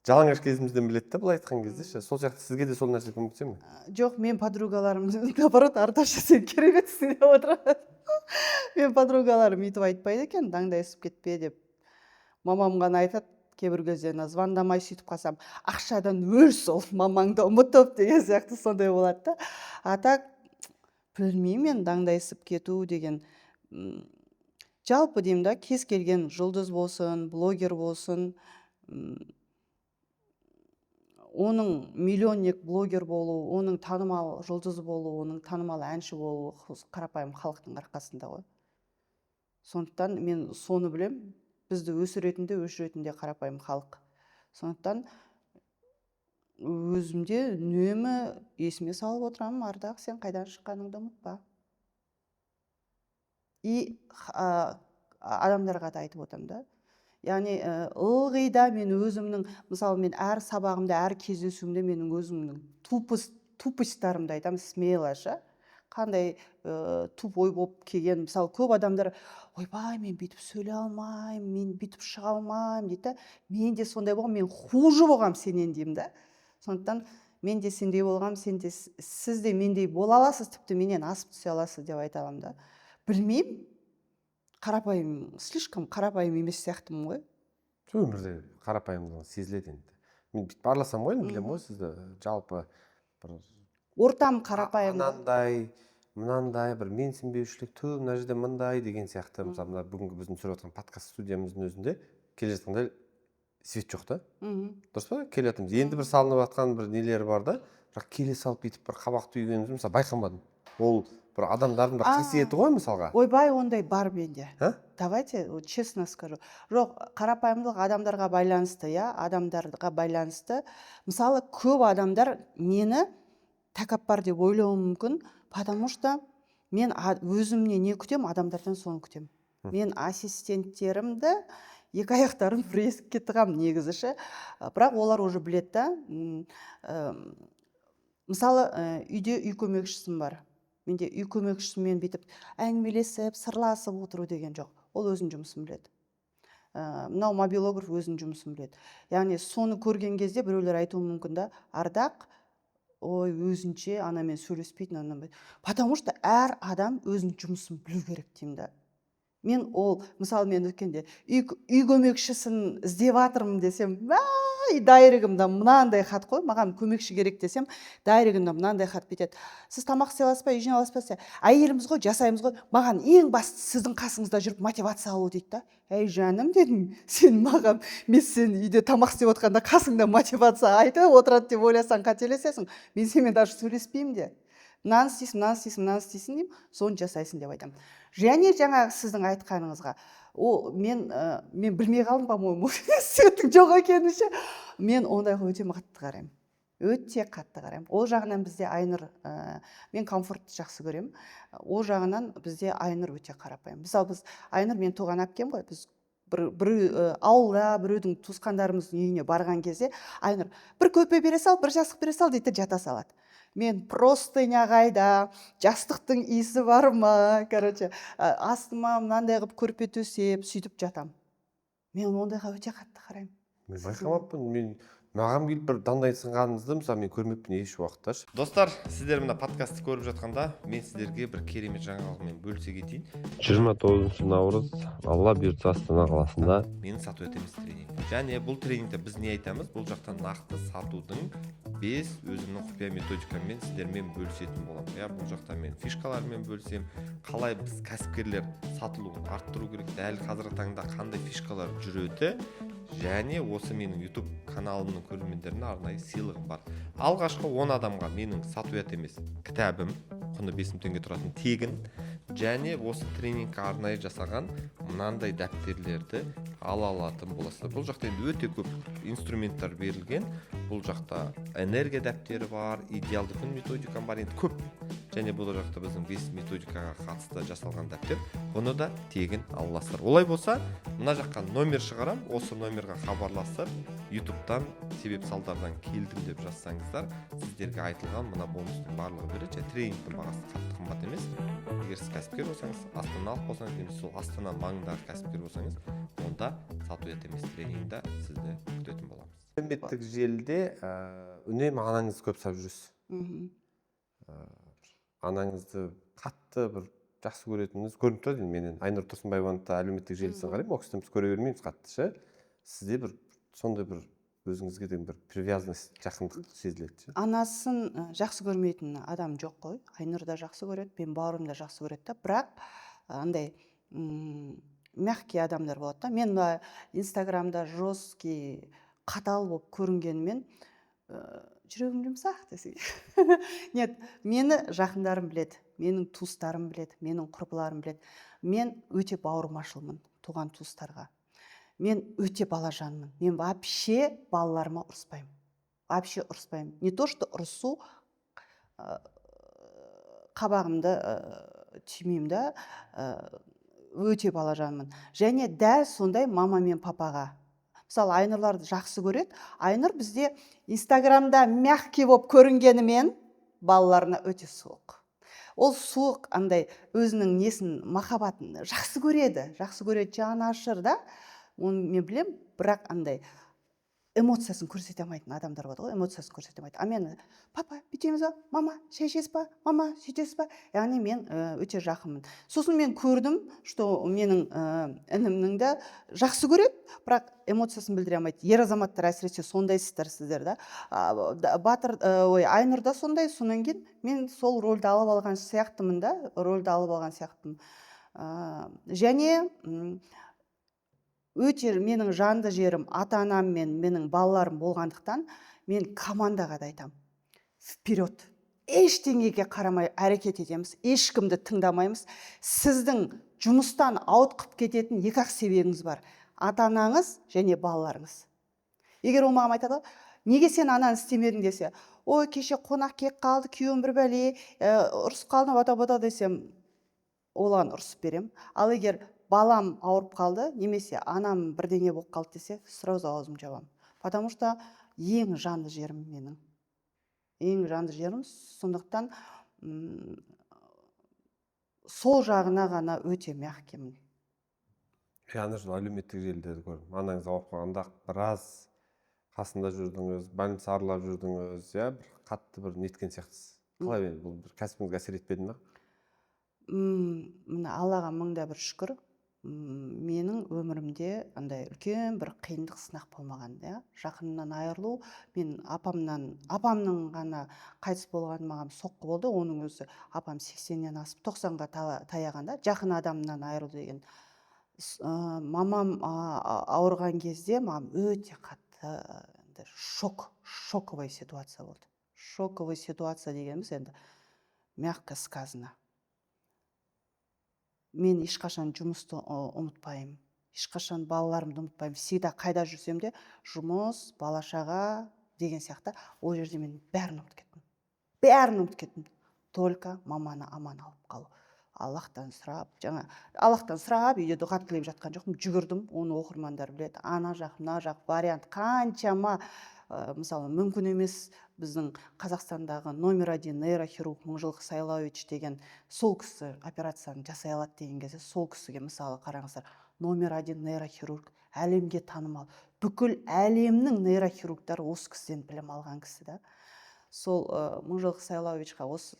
жалаңаш кезімізден біледі да, былай айтқан кезде ше. Сол сияқты сізге де сол нәрсе көмектесе ме? Жоқ, мен подругаларым наоборот, Арташа, сен кереметсің деп отырады. Мен подругаларым өйтіп айтпайды екен, даңдайсып кетпе деп. Мамам ғана айтады, кейбір кезде звондамай сөйтіп қалсам, ақшадан өлс, ол мамаңды ұмытып деген сияқты сондай болады да. Так білмеймін, мен даңдайсып кету деген жалпы деймін да, кез келген жұлдыз болсын, блогер болсын, оның миллионник блогер болу, оның танымал жұлдыз болу, оның танымал әнші болу қарапайым халықтың арқасында ғой. Сондықтан мен соны білем, бізді өсіретінде қарапайым халық. Сондықтан өзімде үнемі есіме салып отырамын, Ардақ, сен қайдан шыққаныңды ұмытпа. И адамдарға да айтып отырмын да. Яғни ылғи да мен өзімнің, мысалы мен әр сабағымда, әр кездесуімде менің өзімнің тупостарымды айтамын, смелаша. Қандай тупой болып келген, мысалы көп адамдар, ойбай, мен бүйтіп сөйлей алмаймын, мен бүйтіп шыға алмаймын дейді. Мен де сондай болғам, мен хуже болғам сенен деймін да. Сондықтан мен де сендей болғам, сіз де мендей бола аласыз, тіпті менен асып түсе аласыз деп айта аламын да. Білмеймін, қарапайым, слишком қарапайым емес сияқтымын ғой. өмірде қарапайымдылығы сезіледі енді. Мен бүйтіп араласам ғой енді білемін ғой сізді, жалпы бір Ортам қарапайым. анандай мынандай бір менсінбеушілік, мына жерде мындай деген сияқты. Мысалы мына бүгінгі біздің түсіріп жатқан подкаст студиямыздың өзінде келе жатқанда свет жоқ та. Дұрыс па? Келе жатырмыз. Енді бір салынып жатқан бір нелер бар да, бірақ келе салып бүйтіп бір қабақ түйгенімізді мысалы байқамадым. Ол бір адамдардың бір қасиеті ғой мысалға. Ойбай, ондай бар менде. А? Давайте честно скажу. Жоқ, қарапайымдылық адамдарға байланысты, адамдарға байланысты. Мысалы, көп адамдар мені тәкаппар деп ойлауы мүмкін, потому что мен өзімнен не күтем, адамдардан соны күтем. Мен ассистенттерімді екі аяқтарын бір есікке тығам негізі. Бірақ олар уже біледі да. Мысалы, үйде үй көмекшісім бар. Менде үй көмекшісімен бүйтіп әңгімелесіп, сырласып отыру деген жоқ. Ол өзінің жұмысын біледі. Мынау мобилограф өзінің жұмысын біледі. Яғни соны көрген кезде біреулер айтуы мүмкін да, Ардақ, ой, өзінше анамен сөйлеспейтін, анандай. Потому что әр адам өзінің жұмысын білу керек деймін да. Мен ол, мысалы мен өткенде үй көмекшісін іздеп жатырмын десем, дайрегімде мынандай хат қой, маған көмекші керек десем, дайрегімде мынандай хат бетеді. Сіз тамақ істей аласыз ба, үй жинай аласыз ба? Әйеліміз ғой, жасаймыз ғой. Маған ең басты сіздің қасыңызда жүріп мотивация алу дейді да. Әй жаным дедім, сен маған, мен сен үйде тамақ істеп отқанда қасыңда мотивация айтып отырады деп ойласаң қателесесің. Мен сенімен даже сөйлеспеймін де. Мынаны істейсің деймін, соны жасайсың деп айтамын. Және жаңағы сіздің айтқаныңызға, мен білмей қалдым, по-моему, светтің жоқ екенін ше. Мен ондайға өте қатты қараймын. Өте қатты қараймын. Ол жағынан бізде Айнұр, мен комфортты жақсы көремін. Ол жағынан бізде Айнұр өте қарапайым. Мысалы біз Айнұр мен туған әпкем ғой, біз бір ауылда біреудің туысқандарымыздың үйіне барған кезде Айнұр бір көпе бере сал, бір жастық бере сал дейді, жата салады. Мен простыня қайда, жастықтың иісі бар ма, короче, астыма мынандай қылып көрпе төсеп, сөйтіп жатам. Мен ондайға өте қатты қараймын. Мен байқамаппын, маған келіп бір дандай сынғаныңызды мысалы мен көрмеппін еш уақытта. Достар, сіздер мына подкастты көріп жатқанда мен сіздерге бір керемет жаңалығымен бөлісе кетейін. 29 наурыз Алла бұйыртса Астана қаласында менің сату етеміз тренинг. Және бұл тренингте біз не айтамыз? Бұл жақта нақты сатудың 5 өзімнің құпия методикаммен сіздермен бөлісетін боламын. Бұл жақта мен фишкалармен бөлісем, қалай біз кәсіпкерлер сатылуын арттыру керек, дәл қазіргі таңда қандай фишкалар жүреді. Және осы менің YouTube каналымның көрермендеріне арнайы сыйлығым бар. Алғашқы 10 адамға менің сату ұят емес кітабым, құны 5000 теңге тұратын тегін, және осы тренингке арнайы жасаған мынандай дәптерлерді ала алатын боласыздар. Бұл жақта енді өте көп инструменттер берілген. Бұл жақта энергия дәптері бар, идеалды күн методикам бар, енді көп. Және бұл жақта біздің 5 методикаға қатысты жасалған дәптер. Бұны да тегін ала аласыздар. Олай болса, мына жаққа номер шығарам, осы номерға хабарласып, YouTube-тан себеп салдардан келдім деп жазсаңыздар, сіздерге айтылған мына бонустың барлығы береді. Тренингтің бағасы қатты қымбат емес. Егер сіз кәсіпкер болсаңыз, астаналық болсаңыз, немесе сол Астана маңындағы кәсіпкер болсаңыз, онда сату ұят емес тренингті сізді күтетін боламыз. Әлеуметтік желіде үнемі анаңызды көп сұрап жүресіз. Анаңызды қатты бір жақсы көретініңіз көрініп тұрады. Менен Айнұр Тұрсынбаеваның әлеуметтік желісін қараймын, ол кісіні біз көре бермейміз қатты ше. Сізде бір сондай бір өзіңізге деген бір привязанность, жақындық сезіледі. Анасын жақсы көрмейтін адам жоқ қой. Айнұр да жақсы көреді, мен бауырым да жақсы көреді. Бірақ андай мягкий адамдар болады да. Мен Инстаграмда жесткий, қатал болып көрінгенмен жүрегім жұмсақ десең. Нет, мені жақындарым біледі, менің туыстарым біледі, менің құрбыларым біледі. Мен өте бауырмашылмын туған туыстарға. Мен өте балажанмын. Мен вообще балаларыма ұрыспаймын. Вообще ұрыспаймын. Не то, что ұрысу, қабағымды түймеймін да, өте балажанмын. Және дәл сондай мама мен папаға. Мысалы, Айнұрларды жақсы көреді. Айнұр бізде Инстаграмда мягкий болып көрінгенімен балаларына өте суық. Ол суық, андай өзінің несін, махаббатын жақсы көреді, жаны ашыр да. Оны мен білем, бірақ андай эмоциясын көрсете алмайтын адамдар болады ғой, эмоциясын көрсете алмайды. А мен папа бүйтеміз ба, мама шай ішесіз ба, мама сөйтесіз ба, яғни мен өте жақынмын. Сосын мен көрдім, что менің інімнің де жақсы көреді, бірақ эмоциясын білдіре алмайды. Ер азаматтар әсіресе сондайсыздар сіздер да. Батыр Айнұр да сондай. Сонан кейін мен сол рөлді алып алған сияқтымын да, рөлді алып алған сияқтымын. Және өте менің жанды жерім ата-анам мен менің балаларым болғандықтан мен командаға да айтамын: вперед! Ештеңеге қарамай әрекет етеміз, ешкімді тыңдамаймыз. Сіздің жұмыстан ауытқып кететін екі-ақ себебіңіз бар: ата-анаңыз және балаларыңыз. Егер ол маған айтады: неге сен ананы істемедің десе, ой, кеше қонақ келіп қалды, күйеуім бір бәле, ұрысып қалдым, бата десем, оған ұрысып берем. Ал егер балам ауырып қалды, немесе анам бірдеңе болып қалды десе, сразу аузым жабамын. Потому что ең жанды жерім менің. Ең жанды жерім, сондықтан сол жағына ғана өте мягкемін. Яғни әлеуметтік желілерді көрдім. Анаңыз ауырып қалғанда біраз қасында жүрдіңіз, больница аралап жүрдіңіз, бір қатты бір неткен сияқтысыз. Қалай, бұл бір кәсібіңізге әсер етпеді ме? Міне Аллаға мыңда бір шүкір, менің өмірімде андай үлкен бір қиындық сынақ болмаған. Жақыннан айырылу, мен апамның ғана қайтыс болғаны маған соққы болды. Оның өзі апам 80-нен асып 90-ға таяғанда жақын адамнан айырылу деген. Мамам ауырған кезде маған өте қатты шоковый ситуация болды. Шоковый ситуация дегеніміз енді мягко сказано. Мен ешқашан жұмысты ұмытпаймын, ешқашан балаларымды ұмытпаймын. Всегда қайда жүрсем де жұмыс, бала-шаға деген сияқты, ол жерде мен бәрін ұмытып кеттім. Бәрін ұмытып кеттім. Только маманы аман алып қалу. Аллахтан сұрап, үйде дұға тілеп жатқан жоқпын, жүгірдім. Оны оқырмандар біледі. Ана жақ, мына жақ вариант қаншама, мысалы, мүмкін емес біздің Қазақстандағы номер 1 нейрохирург Мыңжылқы Сайлауович деген сол кісі операцияны жасай алады деген кезде, сол кісіге мысалы қараңыздар, номер 1 нейрохирург, әлемге танымал. Бүкіл әлемнің нейрохирургтары осы кісіден білім алған кісі да. Сол Мыңжылқы Сайлауовичқа осы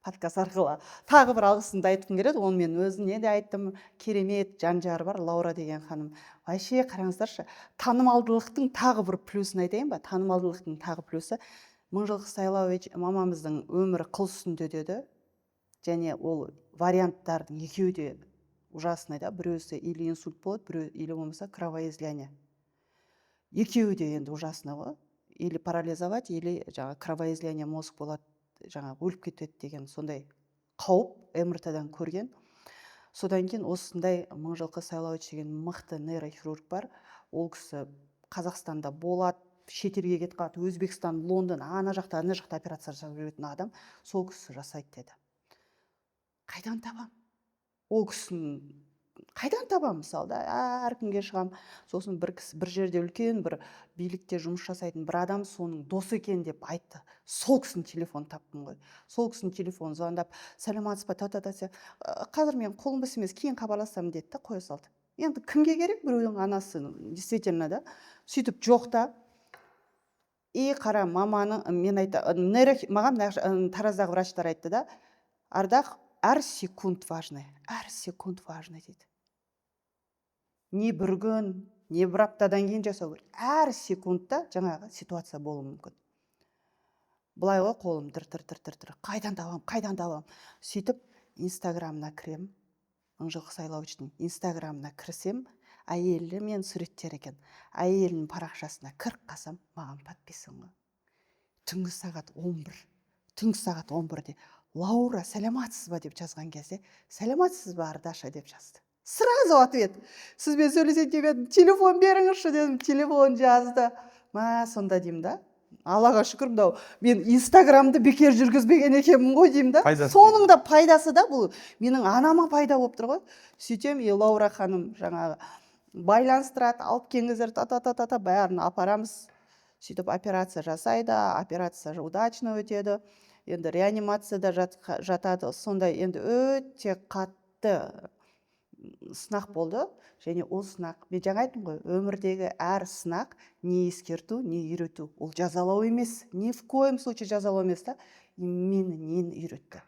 подкаст арқылы тағы бір алғысымды айтқым келеді. Оны мен өзіне де айттым. Керемет жан-жары бар, Лаура деген ханым. Вообще қараңыздаршы, танымалдылықтың тағы бір плюсын айтайын ба? Танымалдылықтың тағы плюсы: Мыңжылқы Сайлауович мамамыздың өмірі қыл үстінде деді. Және ол варианттардың екеуі де ужасный да. Біреусі или инсульт болады, біреу или болмаса кровоизлияние. Екеуі де енді ужасный ғой. Или парализовать, или кровоизлияние мозг болады, өліп кетеді деген сондай қауіп МРТ-дан көрген. Содан кейін осындай Мыңжылқы Сайлауович деген мықты нейрохирург бар. Ол кісі Қазақстанда болады, шетелге кетіп қалады, Өзбекстан, Лондон, ана жақта операция жасап жүретін адам. Сол кісі жасайды деді. Қайдан табам? Ол кісінің қайдан табам? Мысалы да, әркімге шығам. Сосын бір жерде үлкен бір билікте жұмыс жасайтын бір адам соның досы екен деп айтты. Сол кісінің телефонын таптым ғой. Сол кісінің телефонын звондап, сәлеметсіз ба, та-та-та, қазір мен қолым бос емес, кейін хабарласамын деді да, қоя салды. Енді кімге керек? Біреудің анасы, действительно да. Сөйтіп жоқ та. И қара, маманы мен маған Тараздағы врачтар айтты да: Ардақ, әр секунд важный дейді. Не бір күн, не бір аптадан кейін жасау керек. Әр секундта жаңағы ситуация болуы мүмкін. Бұлай ғой, қолым дір. Қайдан табам? Сөйтіп Инстаграмына кірем. Мыңжылқы Сайлауовичтің Инстаграмына кірсем, әйелі мен суреттер екен. Әйелінің парақшасына кіріп қалсам, маған подписан ғой. Түнгі сағат 11-де Лаура, сәлеметсіз ба деп жазған кезде, сәлеметсіз ба, Ардаша деп жазды. Сразу ответ. Сізбен сөйлесем деп едім, телефон беріңізші дедім, телефон жазды. Сонда деймін да. Аллаға шүкір, мен Инстаграмды бекер жүргізбеген екенмін ғой деймін да. Соның да пайдасы да, бұл менің анама пайда болып тұр ғой. Сөйтем, Лаура ханым жаңағы байланыстырады, алып келіңіздер, та-та-та-та, бәрін апарамыз. Сөйтіп операция жасайды, операция удачно өтеді. Енді реанимацияда жатады. Сондай енді өте қатты сынақ болды, және ол сынақ, мен жаңа айттым ғой, өмірдегі әр сынақ не ескерту, не үйрету. Ол жазалау емес, ни в коем случае жазалау емес та, мені нені үйретті.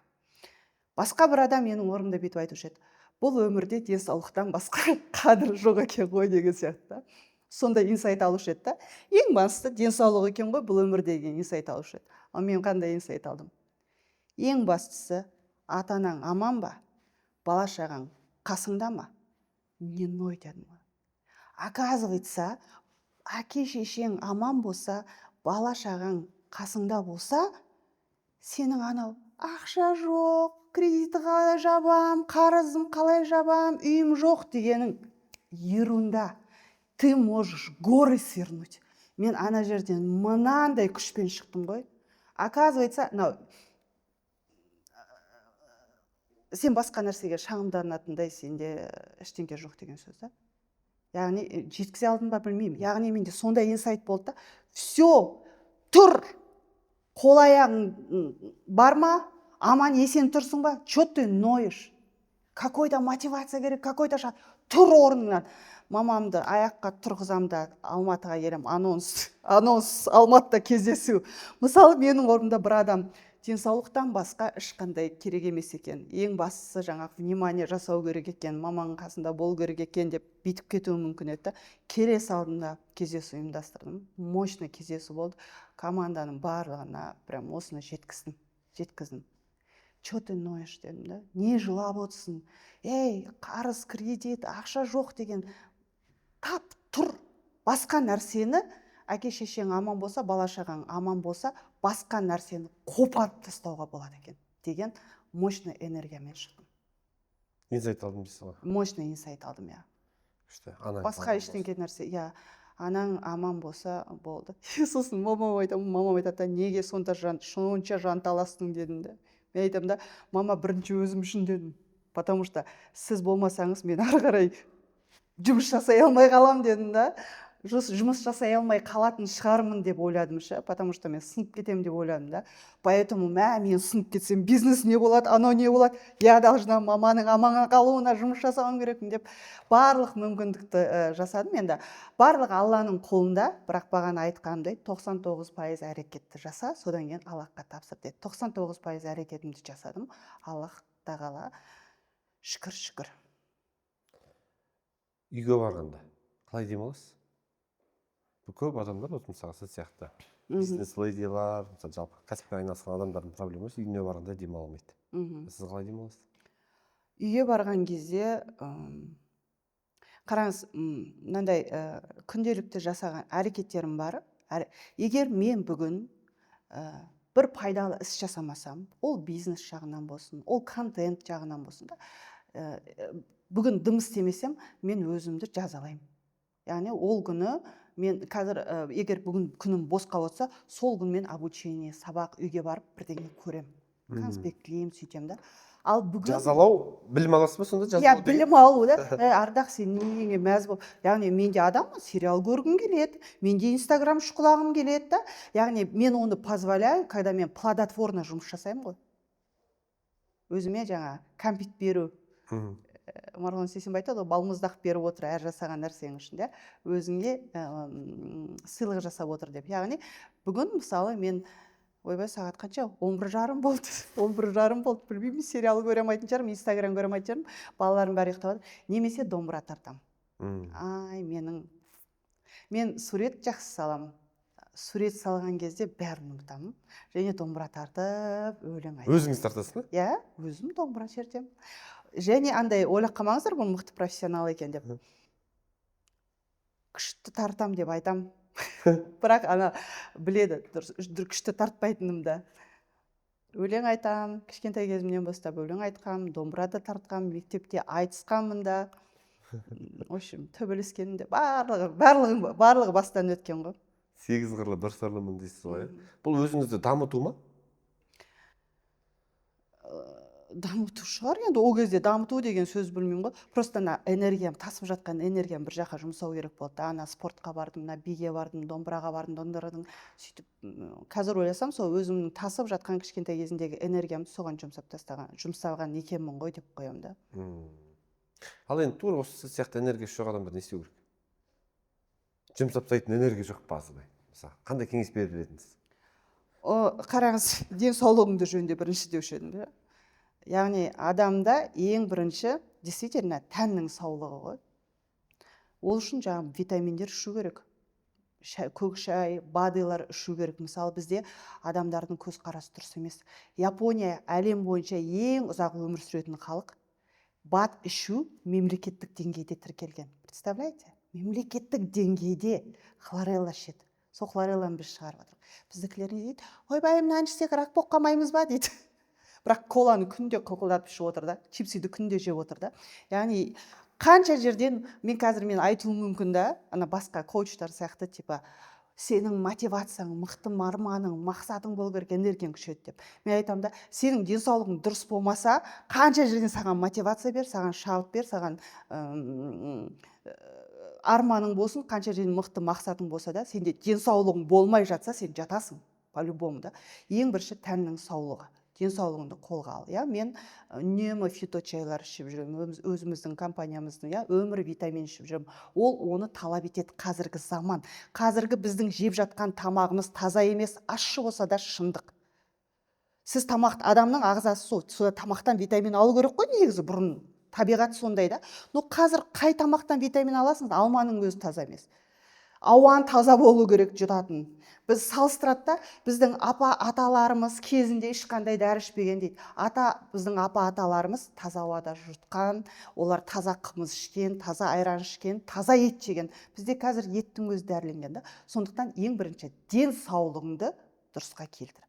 Басқа бір адам менің орнымда бүйтіп айтушы еді, бұл өмірде денсаулықтан басқа қадір жоқ екен ғой деген сияқты да. Сондай инсайт алушы еді да. Ең бастысы денсаулық екен ғой бұл өмір деген инсайт алушы еді. Ал мен қандай инсайт алдым? Ең бастысы ата анаң аман ба? Бала шағаң қасыңда ма? Не ной дедім ғой. Оказывается, әке шешең аман болса, бала шағаң қасыңда болса, сенің анау ақша жоқ, кредитті қалай жабам, қарызым қалай жабам, үйім жоқ дегенің ерунда. Ты можешь горы свернуть. Мен ана жерден мынандай күшпен шықтым ғой. Оказывается, сен басқа нәрсеге шағымданатындай сенде ештеңе жоқ деген сөз да. Яғни жеткізе алдым ба білмеймін. Яғни менде сондай инсайт болды да. Все, тұр, қол аяғың бар ма? Аман есен тұрсың ба? Че ты ноешь? Какой-то мотивация керек, какой-то тұр орныңнан. Мамамды аяққа тұрғызам да Алматыға келем, анонс Алматыда кездесу. Мысалы менің орнымда бір адам денсаулықтан басқа ешқандай керек емес екен. Ең бастысы жаңағы внимание жасау керек екен, маманың қасында болу керек екен деп бүйтіп кетуі мүмкін еді. Келесі алдында кездесу ұйымдастырдым. Мощный кездесу болды. Команданың барлығына прям осыны жеткіздім. Че ты ноешь дедім да. Не жылап отырсың? Ей, қарыз, кредит, ақша жоқ деген. Тап тұр. Басқа нәрсені, әке шешең аман болса, бала шағаң аман болса, басқа нәрсені қопарып тастауға болады екен деген мощный энергиямен шықтым. Инсайт алдым дейсіз ғой. Мощный инсайт алдым, иә. Басқа ештеңе нәрсе, иә. Анаң аман болса болды. Сосын мамам айтады, неге сонша жанталастың дедім де. Мен айтамын да, мама, бірінші өзім үшін дедім. Потому что сіз болмасаңыз мен ары қарай жұмыс жасай алмай қалам дедім да. Жұмыс жасай алмай қалатын шығармын деп ойладым ше, потому что мен сынып кетем деп ойладым да. Поэтому мен сынып кетсем, бизнес не болады, анау не болады, я должна маманың аман қалуына жұмыс жасауым керекпін деп барлық мүмкіндікті жасадым. Енді барлығы Алланың қолында, бірақ маған айтқандай 99% әрекетті жаса, содан кейін Аллахқа тапсыр деді. 99% әрекетімді жасадым. Аллах тағала шүкір. Үйге барғанда қалай демаласыз? Көп адамдар, мысалы сіз сияқты бизнес-ледилар, жалпы кәсіппен айналысқан адамдардың проблемасы үйіне барғанда демала алмайды. Сіз қалай демаласыз? Үйге барған кезде, қараңыз, мынандай күнделікті жасаған әрекеттерім бар. Егер мен бүгін бір пайдалы іс жасамасам, ол бизнес жағынан болсын, ол контент жағынан болсын да, бүгін дым істемесем, мен өзімді жазалаймын. Яғни ол күні мен қазір егер бүгін күнім босқа отса, сол күн мен обучение, сабақ, үйге барып бірдеңе көрем. Конспектлеймін, сөйтем да. Ал бүгін жазалау, білім аласыз ба сонда? Иә, білім алу да. Ардақ, сен неге мәз болып. Яғни менде адаммын, сериал көргім келеді, менде Инстаграм шұқылағым келеді да. Яғни мен оны позволяю, когда мен плодотворно жұмыс жасаймын ғой. Өзіме жаңа кәмпит беру. Марғұлан Сейсенбай айтады, балмұздақ беріп отыр әр жасаған нәрсенің ішінде, өзіңе сыйлық жасап отыр деп. Яғни бүгін мысалы мен ойбай сағат қанша? 11:30 болды. 11:30 болды. Білмеймін, сериал көре алмайтын шығармын, Инстаграм көре алмайтын шығармын. Балаларым бәрі ұйықтап жатыр. Немесе домбыра тартамын. Мен сурет жақсы саламын. Сурет салған кезде бәрін ұмытамын. Және домбыра тартып, өлең айтамын. Өзіңіз тартасыз ба? Иә, өзім домбыра шертемін. Және андай ойлап қалмаңыздар, бұл мықты профессионал екен деп. Күшті тартам деп айтам. Бірақ ана біледі, күшті тартпайтынымда. Өлең айтам, кішкентай кезімнен бастап өлең айтқам, домбырада тартқам, мектепте айтысқанмын да. В общем, төбелескенімде барлығы бастан өткен ғой. 8 қырлы бір сырлымын дейсіз ғой. Бұл өзіңізді дамыту ма? Дамыту шығар, енді ол кезде дамыту деген сөз білмеймін ғой. Просто энергиям, тасып жатқан энергиям бір жаққа жұмсау керек болды. Ана спортқа бардым, биге бардым, домбыраға бардым, домбырадан сөйтіп қазір ойласам, сол өзімнің тасып жатқан кішкентай кезіндегі энергиямды соған жұмсаған екенмін ғой деп қоямын да. 8 қырлы бір сырлымын дейсіз ғой. Бұл өзіңізді дамыту ма? Дамыту шығар, енді ол кезде дамыту деген сөз білмеймін ғой. Просто энергиям, тасып жатқан энергиям бір жаққа жұмсау керек болды. Ана спортқа бардым, биге бардым, домбыраға бардым, домбырадан сөйтіп қазір ойласам, сол өзімнің тасып жатқан кішкентай кезіндегі энергиямды соған жұмсап тастаған, жұмсаған екенмін ғой деп қоямын да. Ал енді тура осы сіз сияқты энергиясы жоқ адамдар не істеу керек? Жұмсап тастайтын энергия жоқ базадай. Мысалы, қандай кеңес берер едіңіз? Қараңыз, денсаулығыңды жөнінде бірінші деуші едім, да? Яғни адамда ең бірінші действительно тәннің саулығы ғой. Ол үшін жаңағы витаминдер ішу керек. Көк шай, БАДылар ішу керек. Мысалы, бізде адамдардың көзқарасы дұрыс емес. Япония әлем бойынша ең ұзақ өмір сүретін халық. БАД ішу мемлекеттік деңгейде тіркелген. Представляете? Мемлекеттік деңгейде хлорелла ішеді. Сол хлорелланы біз шығарып жатырмыз. Біздікілер не дейді? Ойбай, мынаны ішсек рак болып қалмаймыз ба дейді. Бірақ коланы күнде қылқылдатып ішіп отыр да, чипсиді күнде жеп отыр да. Яғни қанша жерден мен айтуым мүмкін да, ана басқа коучтар сияқты типа сенің мотивацияң, мықты арманың, мақсатың болу керек, энергияң күшейеді деп. Мен айтамын да, сенің денсаулығың дұрыс болмаса, қанша жерден саған мотивация бер, саған шабыт бер, саған арманың болсын, қанша жерден мықты мақсатың болса да, сенде денсаулығың болмай жатса, сен жатасың по-любому да. Ең бірінші тәннің саулығы. Денсаулығыңды қолға ал. Мен үнемі фиточайлар ішіп жүремін, өзіміздің компаниямыздың өмір витамин ішіп жүремін. Ол оны талап етеді қазіргі заман. Қазіргі біздің жеп жатқан тамағымыз таза емес, ащы болса да шындық. Сіз адамның ағзасы сол тамақтан витамин алу керек қой негізі, бұрын табиғат сондай да. Но қазір қай тамақтан витамин аласыңыз? Алманың өзі таза емес. Ауан таза болу керек жұтатын. Біз салыстырады да, біздің аталарымыз кезінде ешқандай дәрі ішпеген дейді. Біздің аталарымыз таза ауада жұтқан, олар таза қымыз ішкен, таза айран ішкен, таза ет жеген. Бізде қазір еттің өзі дәріленген да. Сондықтан ең бірінші денсаулығыңды дұрысқа келтір,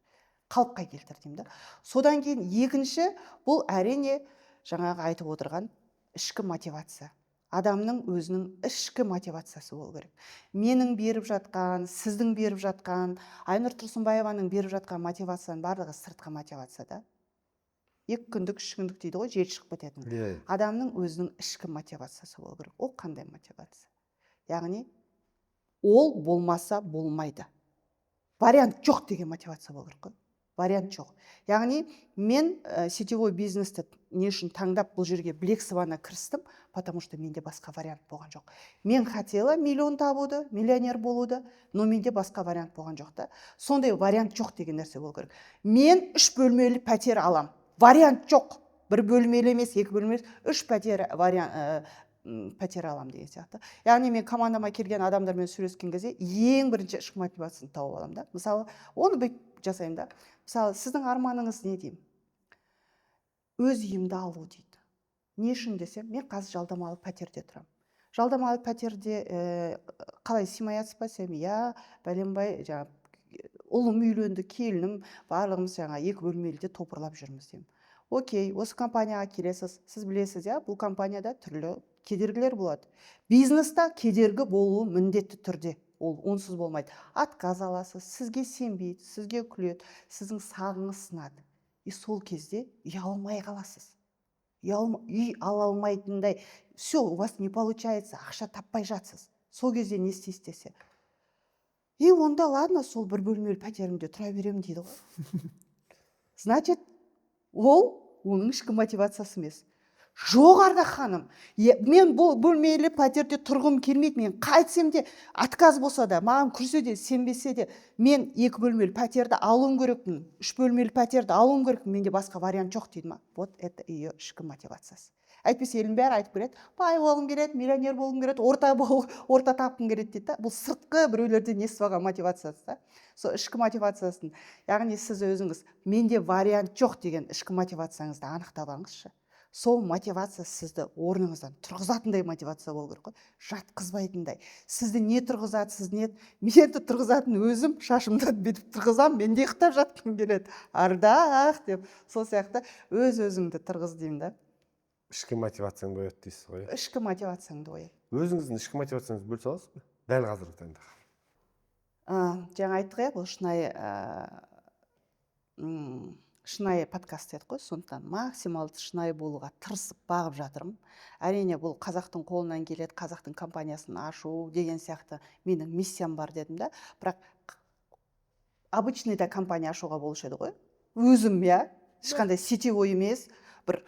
қалыпқа келтір деймін да. Содан кейін екінші, бұл әрине жаңағы айтып отырған ішкі мотивация. Адамның өзінің ішкі мотивациясы болу керек. Менің беріп жатқан, сіздің беріп жатқан, Айнұр Тұрсынбаеваның беріп жатқан мотивацияның барлығы сыртқы мотивация да. 2 күндік, 3 күндік дейді ғой, жел шығып кететін. Адамның өзінің ішкі мотивациясы болу керек. Ол қандай мотивация? Яғни, ол болмаса болмайды. Вариант жоқ деген мотивация болу керек қой. Вариант жоқ. Яғни, мен сетевой бизнесті не үшін таңдап бұл жерге Білексівана кірістім, потому что менде басқа вариант болған жоқ. Мен хотела миллион табуды, миллионер болуды, но менде басқа вариант болған жоқ та. Сондай вариант жоқ деген нәрсе болу керек. Мен 3 бөлмелі пәтер алам. Вариант жоқ. 1 бөлмелі емес, 2 бөлмелі емес, 3 пәтер алам деген сияқты. Яғни мен командама келген адамдармен сөйлескен кезде ең бірінші ішкі мотивацияны тауып аламын да. Мысалы, оны бүйтіп жасаймын да. Мысалы, сіздің арманыңыз не деймін? Өз үйімді алу дейді. Не үшін десем, мен қазір жалдамалы пәтерде тұрамын. Жалдамалы пәтерде қалай сыймай жатсыз ба? Бәленбай, ұлым үйленді, келінім, барлығымыз 2 бөлмеліде топырлап жүрміз деймін. Окей, осы компанияға келесіз, сіз білесіз, бұл компанияда түрлі кедергілер болады. Бизнеста кедергі болуы міндетті түрде. Ол онсыз болмайды. Отказ аласыз, сізге сенбейді, сізге күледі, сіздің сағыңыз сынады. И сол кезде үй алмай қаласыз. Үй ала алмайтындай, все, у вас не получается, ақша таппай жатсыз. Сол кезде не істейсіз? И онда ладно, сол 1 бөлмелі пәтерімде тұра беремін дейді ғой. Значит, оның ішкі мотивациясы емес. Жоғарда ханым, мен бұл бөлмелі пәтерде тұрғым келмейді, мен қайтсем де, отказ болса да, маған күлсе де, сенбесе де, мен 2 бөлмелі пәтерді алуым керекпін, 3 бөлмелі пәтерді алуым керекпін, менде басқа вариант жоқ дейді ма? Вот это ее ішкі мотивациясы. Әйтпесе елдің бәрі айтып келеді, бай болғым келеді, миллионер болғым келеді, орта тапқым келеді дейді да. Бұл сыртқы біреулерден естіп алған мотивациясы да. Сол ішкі мотивациясын, яғни сіз өзіңіз менде вариант жоқ деген ішкі мотивацияңызды анықтап алыңызшы. Сол мотивация сізді орныңыздан тұрғызатындай мотивация болу керек қой, жатқызбайтындай. Сізді не тұрғызады, менді тұрғызатын өзім, шашымды бетіп тұрғызам, мен де ұйықтап жатқым келеді. Ардақ деп, сол сияқты өз-өзіңді тұрғыз деймін да. Ішкі мотивацияңды оят дейсіз ғой. Ішкі мотивацияңды оят. Өзіңіздің ішкі мотивацияңызды бөлісе аласыз ба? Дәл қазіргі таңда. Жаңа айттық, бұл шынайы подкаст дедік қой, сондықтан максималды шынайы болуға тырысып бағып жатырмын. Әрине бұл қазақтың қолынан келеді, қазақтың компаниясын ашу деген сияқты менің миссиям бар дедім да. Бірақ обычный да компания ашуға болушы еді ғой. Өзім, ешқандай сетевой емес, бір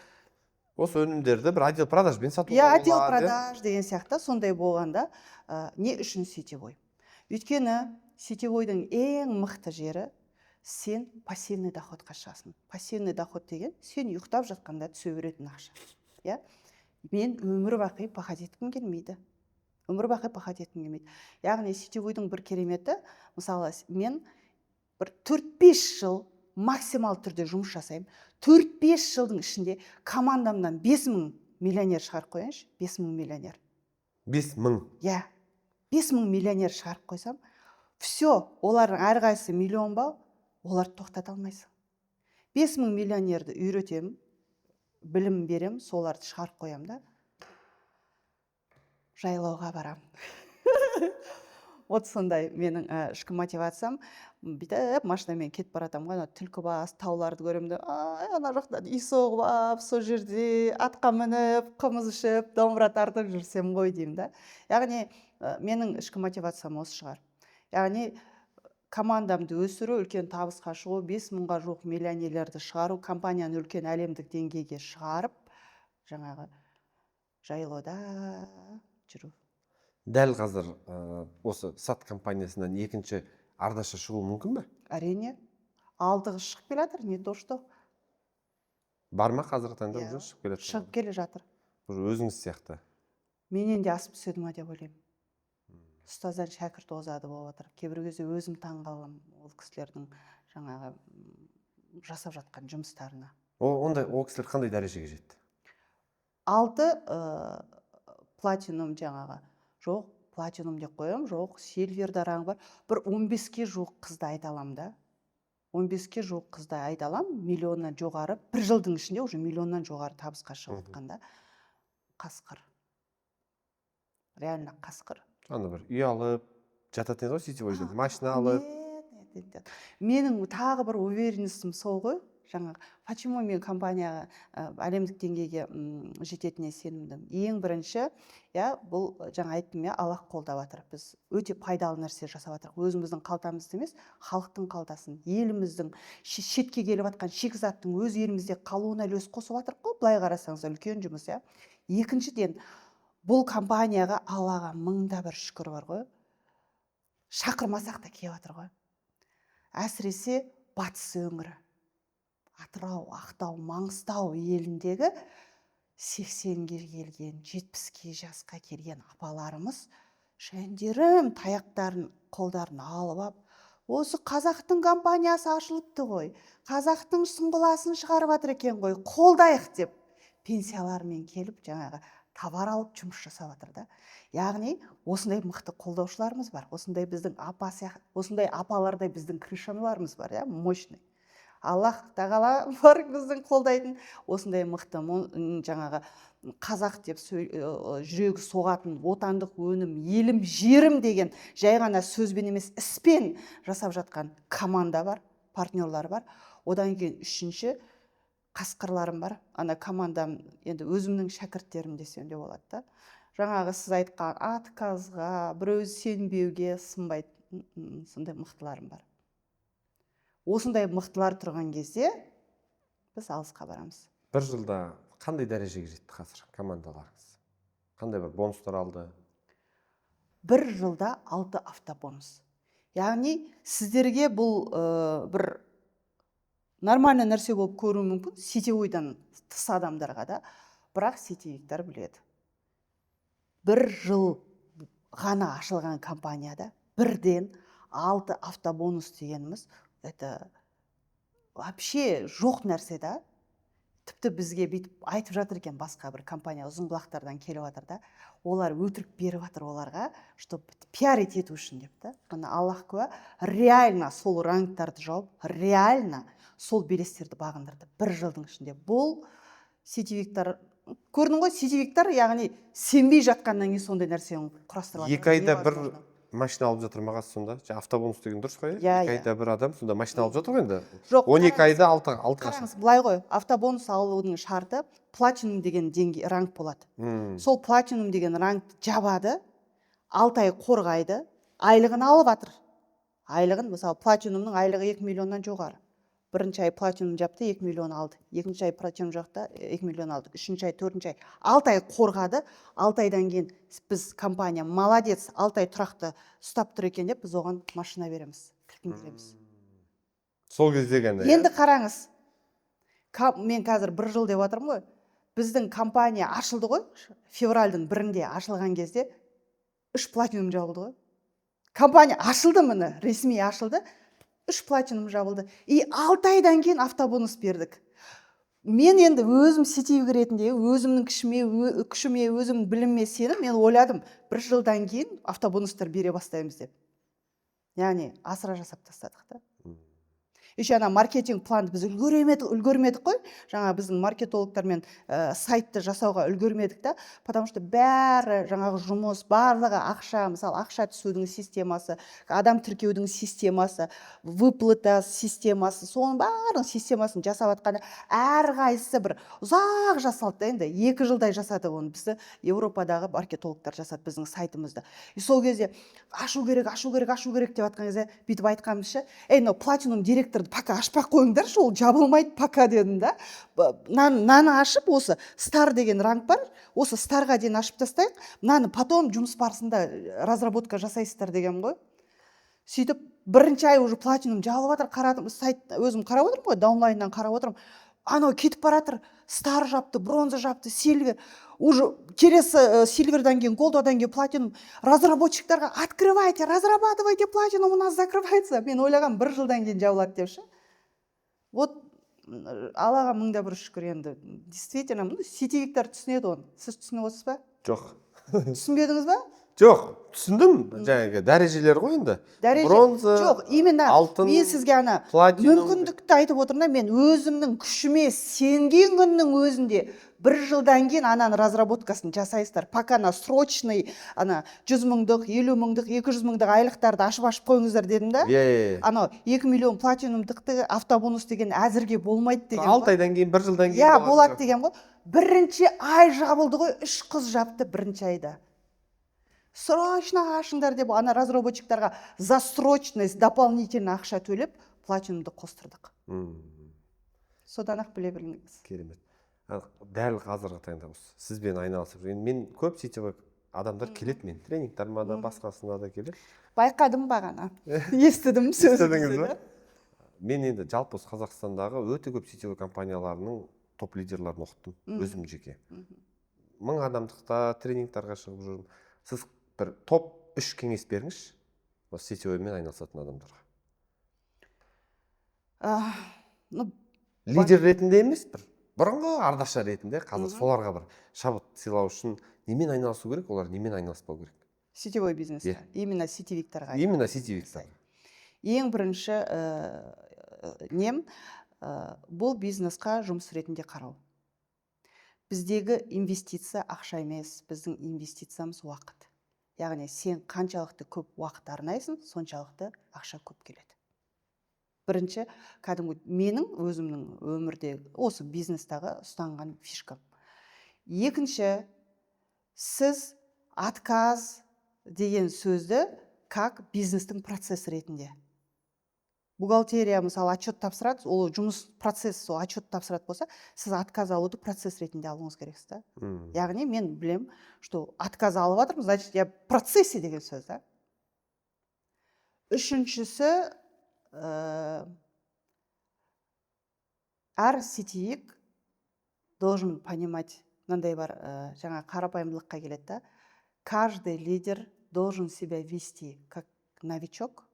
осы өнімдерді бір отдел продажбен сатуға иә, отдел болады, продаж деген сияқты сондай болғанда не үшін сетевой? Өйткені сетевойдың ең мықты жері сен пассивный доходқа шығасың. Пассивный доход деген сен ұйықтап жатқанда түсе беретін ақша. Иә? Мен өмір бақи пахат еткім келмейді. Өмір бақи пахат еткім келмейді. Яғни сетевойдың бір кереметі, мысалы мен бір 4-5 жыл максимал түрде жұмыс жасаймын. 4-5 жылдың ішінде командамнан 5000 миллионер шығарып қояйыншы, 5000 миллионер. 5000. Иә, 5000 миллионер шығарып қойсам, все, олардың әрқайсысы миллион ба, оларды тоқтата алмайсың. 5000 миллионерді үйретемін, білім берем, соларды шығарып қоям да, жайлауға барам. Вот сондай менің ішкі мотивациям. Бүйтіп машинамен кетіп баратам ғой, түлкі бас, тауларды көремін де, ана жақта үй соғып ап, сол жерде атқа мініп, қымыз ішіп, домбыра тартып жүрсем ғой деймін да. Яғни менің ішкі мотивациям осы шығар. Яғни командамды өсіру, үлкен табысқа шығу, 5000-ға жуық миллионерлерді шығару, компанияны үлкен әлемдік деңгейге шығарып, жаңағы жайлауда жүру. Дәл қазір осы сат компаниясынан екінші Ардаша шығу мүмкін бе? Әрине. Алдығы шығып келе жатыр, не то что. Бар ма қазіргі таңда уже шығып келе жатыр? Шығып келе жатыр. Уже өзіңіз сияқты. Менен де асып түседі ма деп ойлаймын. Ұстаздан шәкірт озады болып жатыр. Кейбір кезде өзім таңғаламын ол кісілердің жаңағы жасап жатқан жұмыстарына. Ол кісілер қандай дәрежеге жетті? 6 платинум жаңағы. Жоқ, платинум деп қоям, жоқ, сильверді ранг бар. Бір 15-ке жуық қызды айта аламын да. 15-ке жуық қызды айта аламын, миллионнан жоғары, бір жылдың ішінде уже миллионнан жоғары табысқа шығып жатқанда. Қасқыр. Реально қасқыр. Аны бір үй алып, жататын ғой сетевойда, машина алып. Нет. Менің тағы бір уверенностім сол ғой. Жаңағы, почему мен компанияға әлемдік деңгейге жететініне сенімдім. Ең бірінші, бұл жаңа айттым, Аллах қолдап жатыр. Біз өте пайдалы нәрсе жасап жатырмыз. Өзіміздің қалтамызды емес, халықтың қалтасын, еліміздің шетке келіп жатқан шикізаттың өз елімізде қалуына үлес қосып жатырмыз ғой. Былай қарасаңыз үлкен жұмыс, Екіншіден, бұл компанияға Аллаға мыңда бір шүкір бар ғой. Шақырмасақ та келіп жатыр ғой. Әсіресе батыс өңірі. Атырау, Ақтау, Маңғыстау еліндегі 80-ге келген, 70-ке жасқа келген апаларымыз шәндерім таяқтарын қолдарын алып ап, осы қазақтың компаниясы ашылыпты ғой, қазақтың сұңғыласын шығарып жатыр екен ғой, қолдайық деп пенсияларымен келіп жаңағы товар алып жұмыс жасап жатыр да. Яғни осындай мықты қолдаушыларымыз бар, осындай біздің осындай апалардай біздің крышаларымыз бар, мощный. Аллах тағала бар біздің қолдайтын осындай мықты жаңағы қазақ деп жүрегі соғатын отандық өнім, елім, жерім деген жай ғана сөзбен емес іспен жасап жатқан команда бар, партнерлар бар. Одан кейін үшінші қасқырларым бар. Ана командам енді өзімнің шәкірттерім десем де болады да. Жаңағы сіз айтқан отказға, біреу сенбеуге сынбайды, сондай мықтыларым бар. Осындай мықтылар тұрған кезде біз алысқа барамыз. Бір жылда қандай дәрежеге жетті қазір командаларыңыз? Қандай бір бонустар алды? Бір жылда 6 автобонус. Яғни сіздерге бұл бір нормальный нәрсе болып көру мүмкін, сетевойдан тыс адамдарға да, бірақ сетевиктер біледі. Бір жыл ғана ашылған компанияда бірден 6 автобонус дегеніміз, это вообще жоқ нәрсе да. Тіпті бізге бүйтіп айтып жатыр екен басқа бір компания ұзын бұлақтардан келіп жатыр да. Олар өтірік беріп жатыр оларға, чтобы пиарить ету үшін деп та. Мына Аллах куә, реально сол рангтарды жауып, реально сол белестерді бағындырды бір жылдың ішінде. Бұл сетевиктар, көрдің ғой, сетевиктар, яғни сенбей жатқаннан кейін сондай нәрсені құрастырып жатыр. 2 айда бір машина алып жатыр ма қазір сонда? Автобонус деген дұрыс қой? 2 айда бір адам сонда машина алып жатыр ғой енді. Жоқ, 12 айда 6 қараңыз, былай ғой, автобонус алудың шарты платинум деген деңгей ранг болады. Сол платинум деген рангты жабады, 6 ай қорғайды, айлығын алып жатыр. Айлығын, мысалы, платинумның айлығы 2 миллионнан жоғары. бірінші ай платинум жапты, 2 миллион алды. Екінші ай платинум жақта 2 миллион алды. Үшінші ай, төртінші ай. 6 ай қорғады. 6 айдан кейін біз компания молодец, 6 ай тұрақты ұстап тұр екен деп, біз оған машина береміз. Кілтін береміз. Сол кезде ғана. Енді қараңыз. Мен қазір 1 жыл деп жатырмын ғой. Біздің компания ашылды ғой. Февральдың 1-інде ашылған кезде 3 платинум жабылды ғой. Компания ашылды міне, ресми ашылды. 3 платинум жабылды. И 6 айдан кейін автобонус бердік. Мен енді өзім сетевик ретінде, өзімнің күшіме, өзімнің біліміме сеніп, мен ойладым, 1 жылдан кейін автобонустар бере бастаймыз деп. Яғни асыра жасап тастадық та. Еще ана маркетинг планды біз үлгермедік қой. Жаңа біздің маркетологтармен сайтты жасауға үлгермедік та, потому что бәрі жаңағы жұмыс, барлығы ақша, мысалы ақша түсудің системасы, адам тіркеудің системасы, выплата системасы, соның барлық системасын жасап атқанда әрқайсысы бір ұзақ жасалды да, енді 2 жылдай жасады оны бізді Европадағы маркетологтар жасады біздің сайтымызды. И сол кезде ашу керек деп атқан кезде бүйтіп айтқанымызша, мынау платинум директорды пока ашпақ қойыңдаршы, ол жабылмайды пока дедім да. Мынаны ашып, осы стар деген ранг бар, осы старға дейін ашып тастайық, мынаны потом жұмыс барысында разработка жасайсыздар деген ғой. Сөйтіп, 1-ші ай уже платинум жабылып жатыр, қарадым, сайт өзім қарап отырмын ғой, даунлайннан қарап отырмын. Анау кетіп баратыр, стар жапты, бронза жапты, сильвер. Уже келесі сильвердан кейін голд, одан кейін платинум. Разработчиктарға открывайте, разрабатывайте платинум, у нас закрывается. Мен ойлаған 1 жылдан кейін жабылады депші. Вот Аллаға мыңда бір шүкір енді. Действительно, сетевиктер түсінеді оны. Сіз түсініп отырсыз ба? Жоқ. Түсінбедіңіз ба? Жоқ, түсіндім. Жаңағы дәрежелер ғой енді. Бронза, жоқ, именно алтын, мен сізге ана платинум. мүмкіндікті айтып отырмын, мен өзімнің күшіме сенген күннің өзінде 1 жылдан кейін ананың разработкасын жасайсыздар. Пока на срочный, ана 100 мыңдық, 50 мыңдық, 200 мыңдық айлықтарды ашып қойыңыздар дедім да. Анау 2 миллион платинумдықты автобонус деген әзірге болмайды деген. 6 айдан кейін, 1 жылдан кейін. Иә, болады деген ғой. 1-ші ай жабылды ғой, 3 қыз жапты 1-ші айда. Срочно ашыңдар деп, ана разработчиктарға за срочность дополнительно ақша төлеп, платинумды қостырдық. Содан ақ біле біліңіз. Керемет. Дәл қазіргі таңда сізбен айналысып жүрген, мен көп сетевик адамдар келеді, мен тренингтарыма да, басқасына да келеді. Байқадым бағана. Естідім сөзіңізді. Мен енді жалпы Қазақстандағы өте көп сетевик компанияларының топ лидерларын оқыттым, өзім жеке. 1000 адамдықта тренингтарға шығып жүрмін. Сіз бір топ 3 кеңес беріңізші, осы сетевикмен айналысатын адамдарға. Лидер ретінде емес, бір бұрынғы ардаша ретінде қазір соларға бір шабыт сыйлау үшін немен айналысу керек, олар немен айналыспау керек? Сетевой бизнес, именно сетевиктарға. Именно сетевиктарға. Ең бірінші нем бұл бизнесқа жұмыс ретінде қарау. Біздегі инвестиция ақша емес, біздің инвестициямыз уақыт. Яғни сен қаншалықты көп уақыт арнайсың, соншалықты ақша көп келеді. Бірінші, кәдімгі менің өзімнің өмірде осы бизнестағы ұстанған фишкам. Екінші, сіз отказ деген сөзді как бизнестің процесс ретінде. Бухгалтерия, мысалы, отчет тапсырады, ол жұмыс процесс, ол отчет тапсырады болса, сіз отказ алуды процесс ретінде алуыңыз керексіз да. Яғни мен білем, что отказ алып жатырмын, значит, я в процессе деген сөз да. Үшіншісі, әр сетевик должен понимать, мынандай бар, жаңа қарапайымдылыққа келеді да. Каждый лидер должен себя вести как новичок,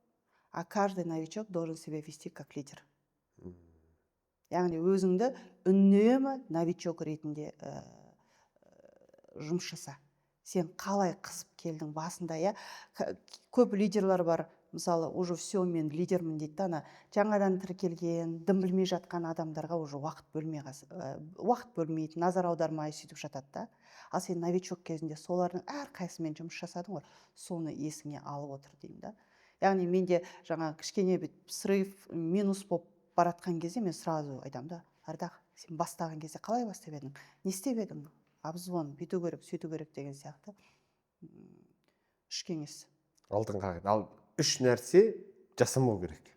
а каждый новичок должен себя вести как лидер. Яғни өзіңді үнемі новичок ретінде жұмыс жаса. Сен қалай қысып келдің басында, я? Көп лидерлар бар, мысалы, уже все, мен лидермін дейді, ана жаңадан тіркелген, дым білмей жатқан адамдарға уже уақыт бөлмейді, назар аудармай сөйтіп жатады да. Ал сен новичок кезінде солардың әрқайсымен жұмыс жасадың ғой, соны есіңе алып отыр деймін да. Яғни менде жаңа кішкене срыв, минус болып баратқан кезде мен сразу айтам да, Ардақ, сен бастаған кезде қалай бастап едің? Не істеп едің? Обзвон, бүйту керек, сөйту керек деген сияқты. 3 кеңес. Алтын қағида. Ал 3 нәрсе жасамау керек.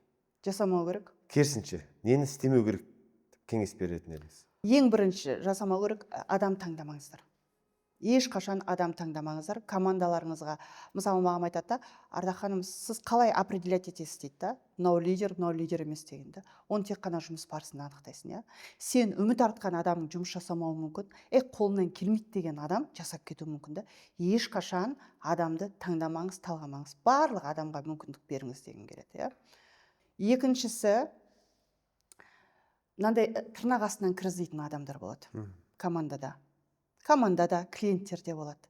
Жасамау керек. керісінше нені істемеу керек деп кеңес беретін едіңіз? Ең бірінші жасамау керек, адам таңдамаңыздар. Ешқашан адам таңдамаңыздар. Командаларыңызға, мысалы маған айтады да, Ардақ ханым, сіз қалай определять етесіз дейді да, мынау лидер емес дегенді. Оны тек қана жұмыс барысында анықтайсың, иә. Сен үміт артқан адамның жұмыс жасамауы мүмкін, қолынан келмейді деген адам жасап кетуі мүмкін да. Ешқашан адамды таңдамаңыз, талғамаңыз. Барлық адамға мүмкіндік беріңіз деген келеді, иә. Екіншісі, мынандай тырнақ астынан кіргізетін адамдар болады командада. Командада, клиенттерде болады.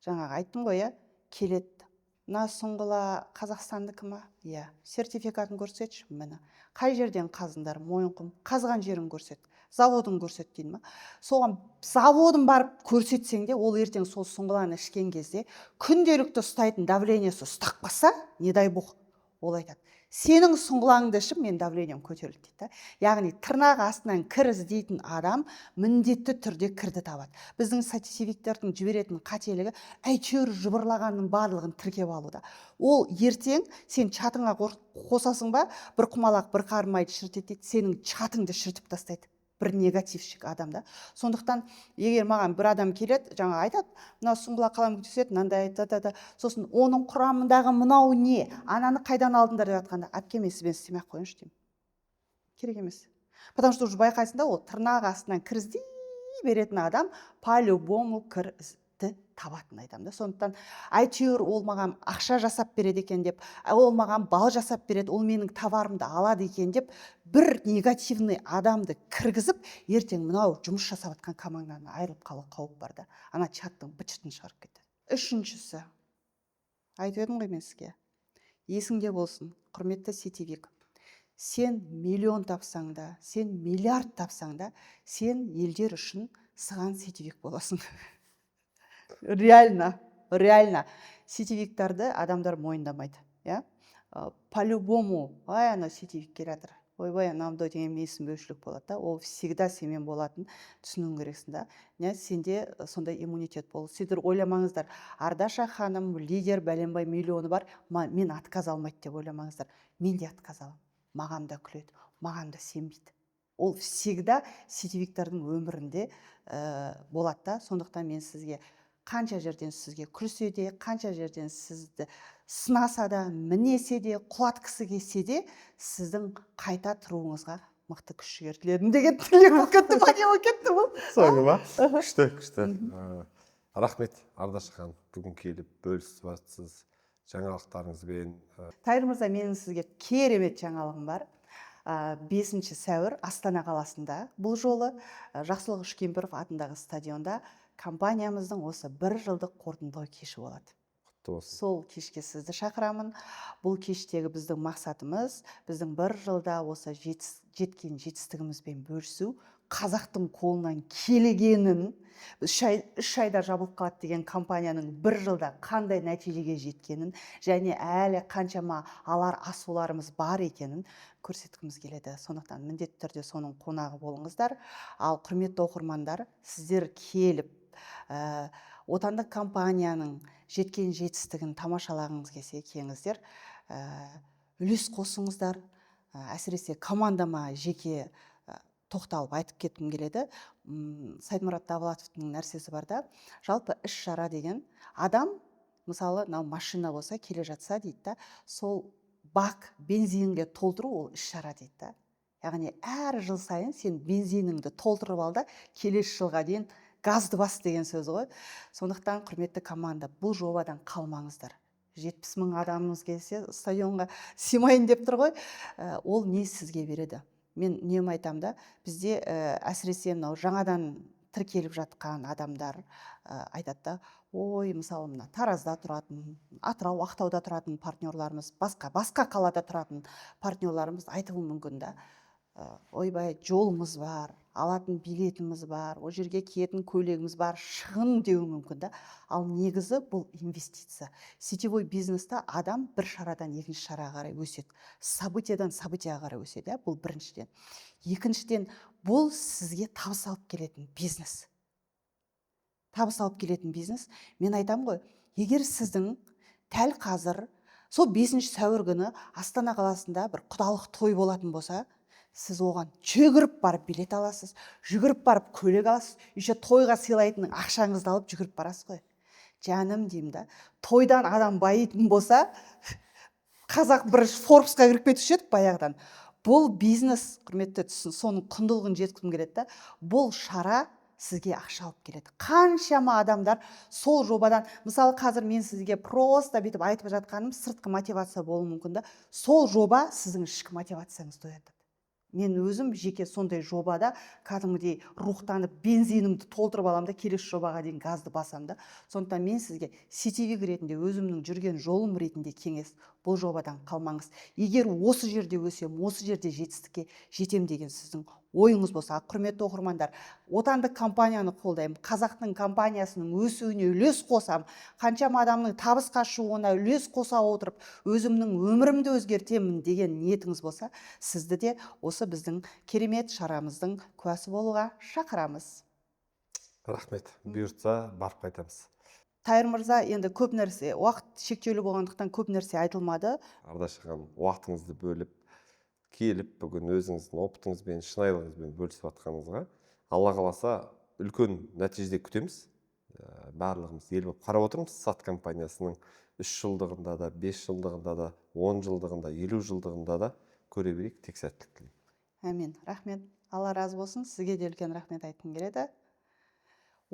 Жаңағы айттым ғой, иә, келеді. Мына Сұңғыла Қазақстандікі ма? Иә. Сертификатын көрсетші, мені. Қай жерден қазындар? Мойынқұм. Қазған жерін көрсет. Заводын көрсет дейін ма? Соған заводын барып көрсетсең де, ол ертең сол Сұңғыланы ішкен кезде күнделікті ұстайтын давлениесі ұстап қалса, не дай бог, ол айтады. Сенің Сұңғылаңды ішіп, мен давлением көтерілді дейді. Яғни тырнақ астынан кір іздейтін адам міндетті түрде кірді табады. Біздің сетевиктердің жіберетін қателігі әйтеуір жыбырлағанның барлығын тіркеп алуда. Ол ертең сен чатыңа қосасың ба, бір құмалақ, бір қармайды шіртеді, сенің чатыңды шіртіп тастайды. Бір негатившік адамда. Сондықтан, егер маған бір адам келеді, жаңа айтады, мына Сұңғыла қалам көтеседі, мынандай айтады, сосын оның құрамындағы мынау не, ананы қайдан алдыңдар деп жатқанда, әпкеме сізбен істемей ақ қойыңызшы деймін. Керек емес. Потому что уже байқайсың да, ол тырнақ астынан кір іздей беретін адам по-любому кірді табатын айтамын да. Сондықтан әйтеуір ол маған ақша жасап береді екен деп, ол маған бал жасап береді, ол менің товарымды алады екен деп, бір негативный адамды кіргізіп, ертең мынау жұмыс жасап жатқан командадан айырылып қалу қауіп бар да. Ана чаттың быт-шытын шығарып кетеді. Үшіншісі, айтып едім ғой мен сізге, есіңде болсын, құрметті сетевик, сен миллион тапсаң да, сен миллиард тапсаң да, сен елдер үшін сыған сетевик боласың. Реально сетевиктарды адамдар мойындамайды, иә. По-любому, ана сетевик келе жатыр, ойбай, анамды деген менсінбеушілік болады да, ол всегда сенмен болатын түсінуің керексің да. Сенде сондай иммунитет бол. Сендер ойламаңыздар, Ардаша ханым лидер, бәленбай миллионы бар, мен отказ алмайды деп ойламаңыздар. Мен де отказ аламын. Маған да күледі, маған да сенбейді. Ол всегда сетевиктердің өмірінде болады да. Сондықтан мен сізге қанша жерден сізге күлсе де, қанша жерден сізді сынаса да, мінесе де, құлатқысы келсе де, сіздің қайта тұруыңызға мықты күш жігер тіледім деген тілек болып кетті ма, не болып кетті бұл? Соңы ма? Күшті. Рахмет, Ардаша ханым, бүгін келіп бөлісіп жатсыз жаңалықтарыңызбен. Тайыр мырза, менің сізге керемет жаңалығым бар. 5 сәуір Астана қаласында бұл жолы Жақсылық Үшкемпіров атындағы стадионда компаниямыздың осы 1 жылдық қорытындылау кеші болады. Сол кешке сізді шақырамын. Бұл кештегі біздің мақсатымыз, біздің 1 жылда осы жеткен жетістігімізбен бөлісу, қазақтың қолынан келгенін, 3 айда жабылып қалады деген компанияның 1 жылда қандай нәтижеге жеткенін, және әлі қаншама алар асуларымыз бар екенін көрсеткіміз келеді. Сондықтан міндетті түрде соның қонағы болыңыздар. Ал құрметті оқырмандар, сіздер келіп отандық компанияның жеткен жетістігін тамашалағыңыз келсе, келіңіздер, үлес қосыңыздар. Әсіресе командама жеке тоқталып айтып кеткім келеді. Сайдмұрат Давлатовтың нәрсесі бар да, жалпы іс-шара деген адам, мысалы, машина болса, келе жатса дейді да, сол бак бензинге толтыру ол іс-шара дейді да. Яғни әр жыл сайын сен бензиніңді толтырып ал да, келесі жылға дейін газды бас деген сөз ғой. Сондықтан, құрметті команда, бұл жобадан қалмаңыздар. 70 000 адамымыз келсе, стадионға сыймайын деп тұр ғой. Ол не сізге береді? Мен нем айтам да, бізде әсіресе жаңадан тіркеліп жатқан адамдар айтады да, ой, мысалы, мына Таразда тұратын, Атырау, Ақтауда тұратын партнерларымыз, басқа қалада тұратын партнерларымыз айтуы мүмкін да. Ойбай, жолымыз бар, алатын билетіміз бар, о жерге киетін көйлегіміз бар, шығын деуі мүмкін да. Ал негізі бұл инвестиция. Сетевой бизнесте адам бір шарадан екінші шараға қарай өседі. Событиядан событияға қарай өседі, бұл біріншіден. Екіншіден, бұл сізге табыс алып келетін бизнес. Табыс алып келетін бизнес. Мен айтам ғой, егер сіздің тәл қазір сол 5 сәуір күні Астана қаласында бір құдалық той болатын болса, сіз оған жүгіріп барып билет аласыз, жүгіріп барып көйлек аласыз, еще тойға сыйлайтын ақшаңызды алып жүгіріп барасыз ғой. Жаным деймін да, тойдан адам байитын болса, қазақ бір Форбсқа кіріп кетуші еді баяғыдан. Бұл бизнес, құрметті түсін, соның құндылығын жеткізгім келеді да, бұл шара сізге ақша алып келеді. Қаншама адамдар сол жобадан, мысалы қазір мен сізге просто бүйтіп айтып жатқаным сыртқы мотивация болуы мүмкін да, сол жоба сіздің ішкі мотивацияңызды оятады. Мен өзім жеке сондай жобада кәдімгідей рухтанып бензинімді толтырып аламын да келесі жобаға дейін газды басам да. Сондықтан мен сізге сетевик ретінде өзімнің жүрген жолым ретінде кеңес, бұл жобадан қалмаңыз. Егер осы жерде өсем, осы жерде жетістікке жетем деген сіздің ойыңыз болса, құрметті оқырмандар, отандық компанияны қолдаймын, қазақтың компаниясының өсуіне үлес қосам, қаншама адамның табысқа шығуына үлес қоса отырып, өзімнің өмірімді өзгертемін деген ниетіңіз болса, сізді де осы біздің керемет шарамыздың куәсі болуға шақырамыз. Рахмет. Бұйыртса барып қайтамыз. Тайыр мырза, енді көп нәрсе, уақыт шектеулі болғандықтан көп нәрсе айтылмады. Ардаш ағам, уақытыңызды бөліп келіп, бүгін өзіңіздің опытыңызбен, шынайылығыңызбен бөлісіп жатқаныңызға Алла қаласа үлкен нәтижеде күтеміз. Барлығымыз ел болып қарап отырмыз. САТ компаниясының 3 жылдығында да, 5 жылдығында да, 10 жылдығында, 50 жылдығында да көре берейік. Тек сәттілік тілеймін. Әмин. Рахмет. Алла разы болсын. Сізге де үлкен рахмет айтқым келеді.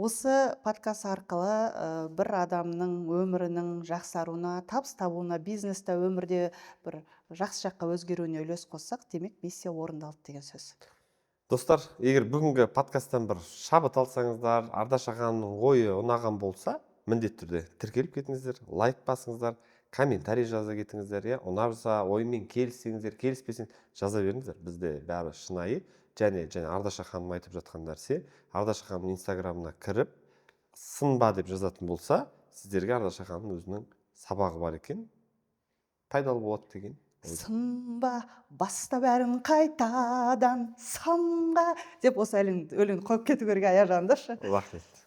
Осы подкаст арқылы бір адамның өмірінің жақсаруына, табыс табуына, бизнесте, өмірде бір жақсы жаққа өзгеруіне үлес қоссақ, демек миссия орындалды деген сөз. Достар, егер бүгінгі подкасттан бір шабыт алсаңыздар, Ардаш ағамның ойы ұнаған болса, міндетті түрде тіркеліп кетіңіздер, лайк басыңыздар, комментарий жаза кетіңіздер, ұнаса, оймен келіссеңіздер, келіспесеңіздер жаза беріңіздер. Бізде бәрі шынайы. Және Ардаш ағамның айтып жатқан нәрсе, Ардаш ағамның инстаграмына кіріп, сынба деп жазатын болса, сіздерге Ардаш ағамның өзінің сабағы бар екен, пайдалы болады деген. Сынба, баста бәрін қайтадан, санға деп осы өлеңді қойып кету керек аяқ жағында. Рахмет.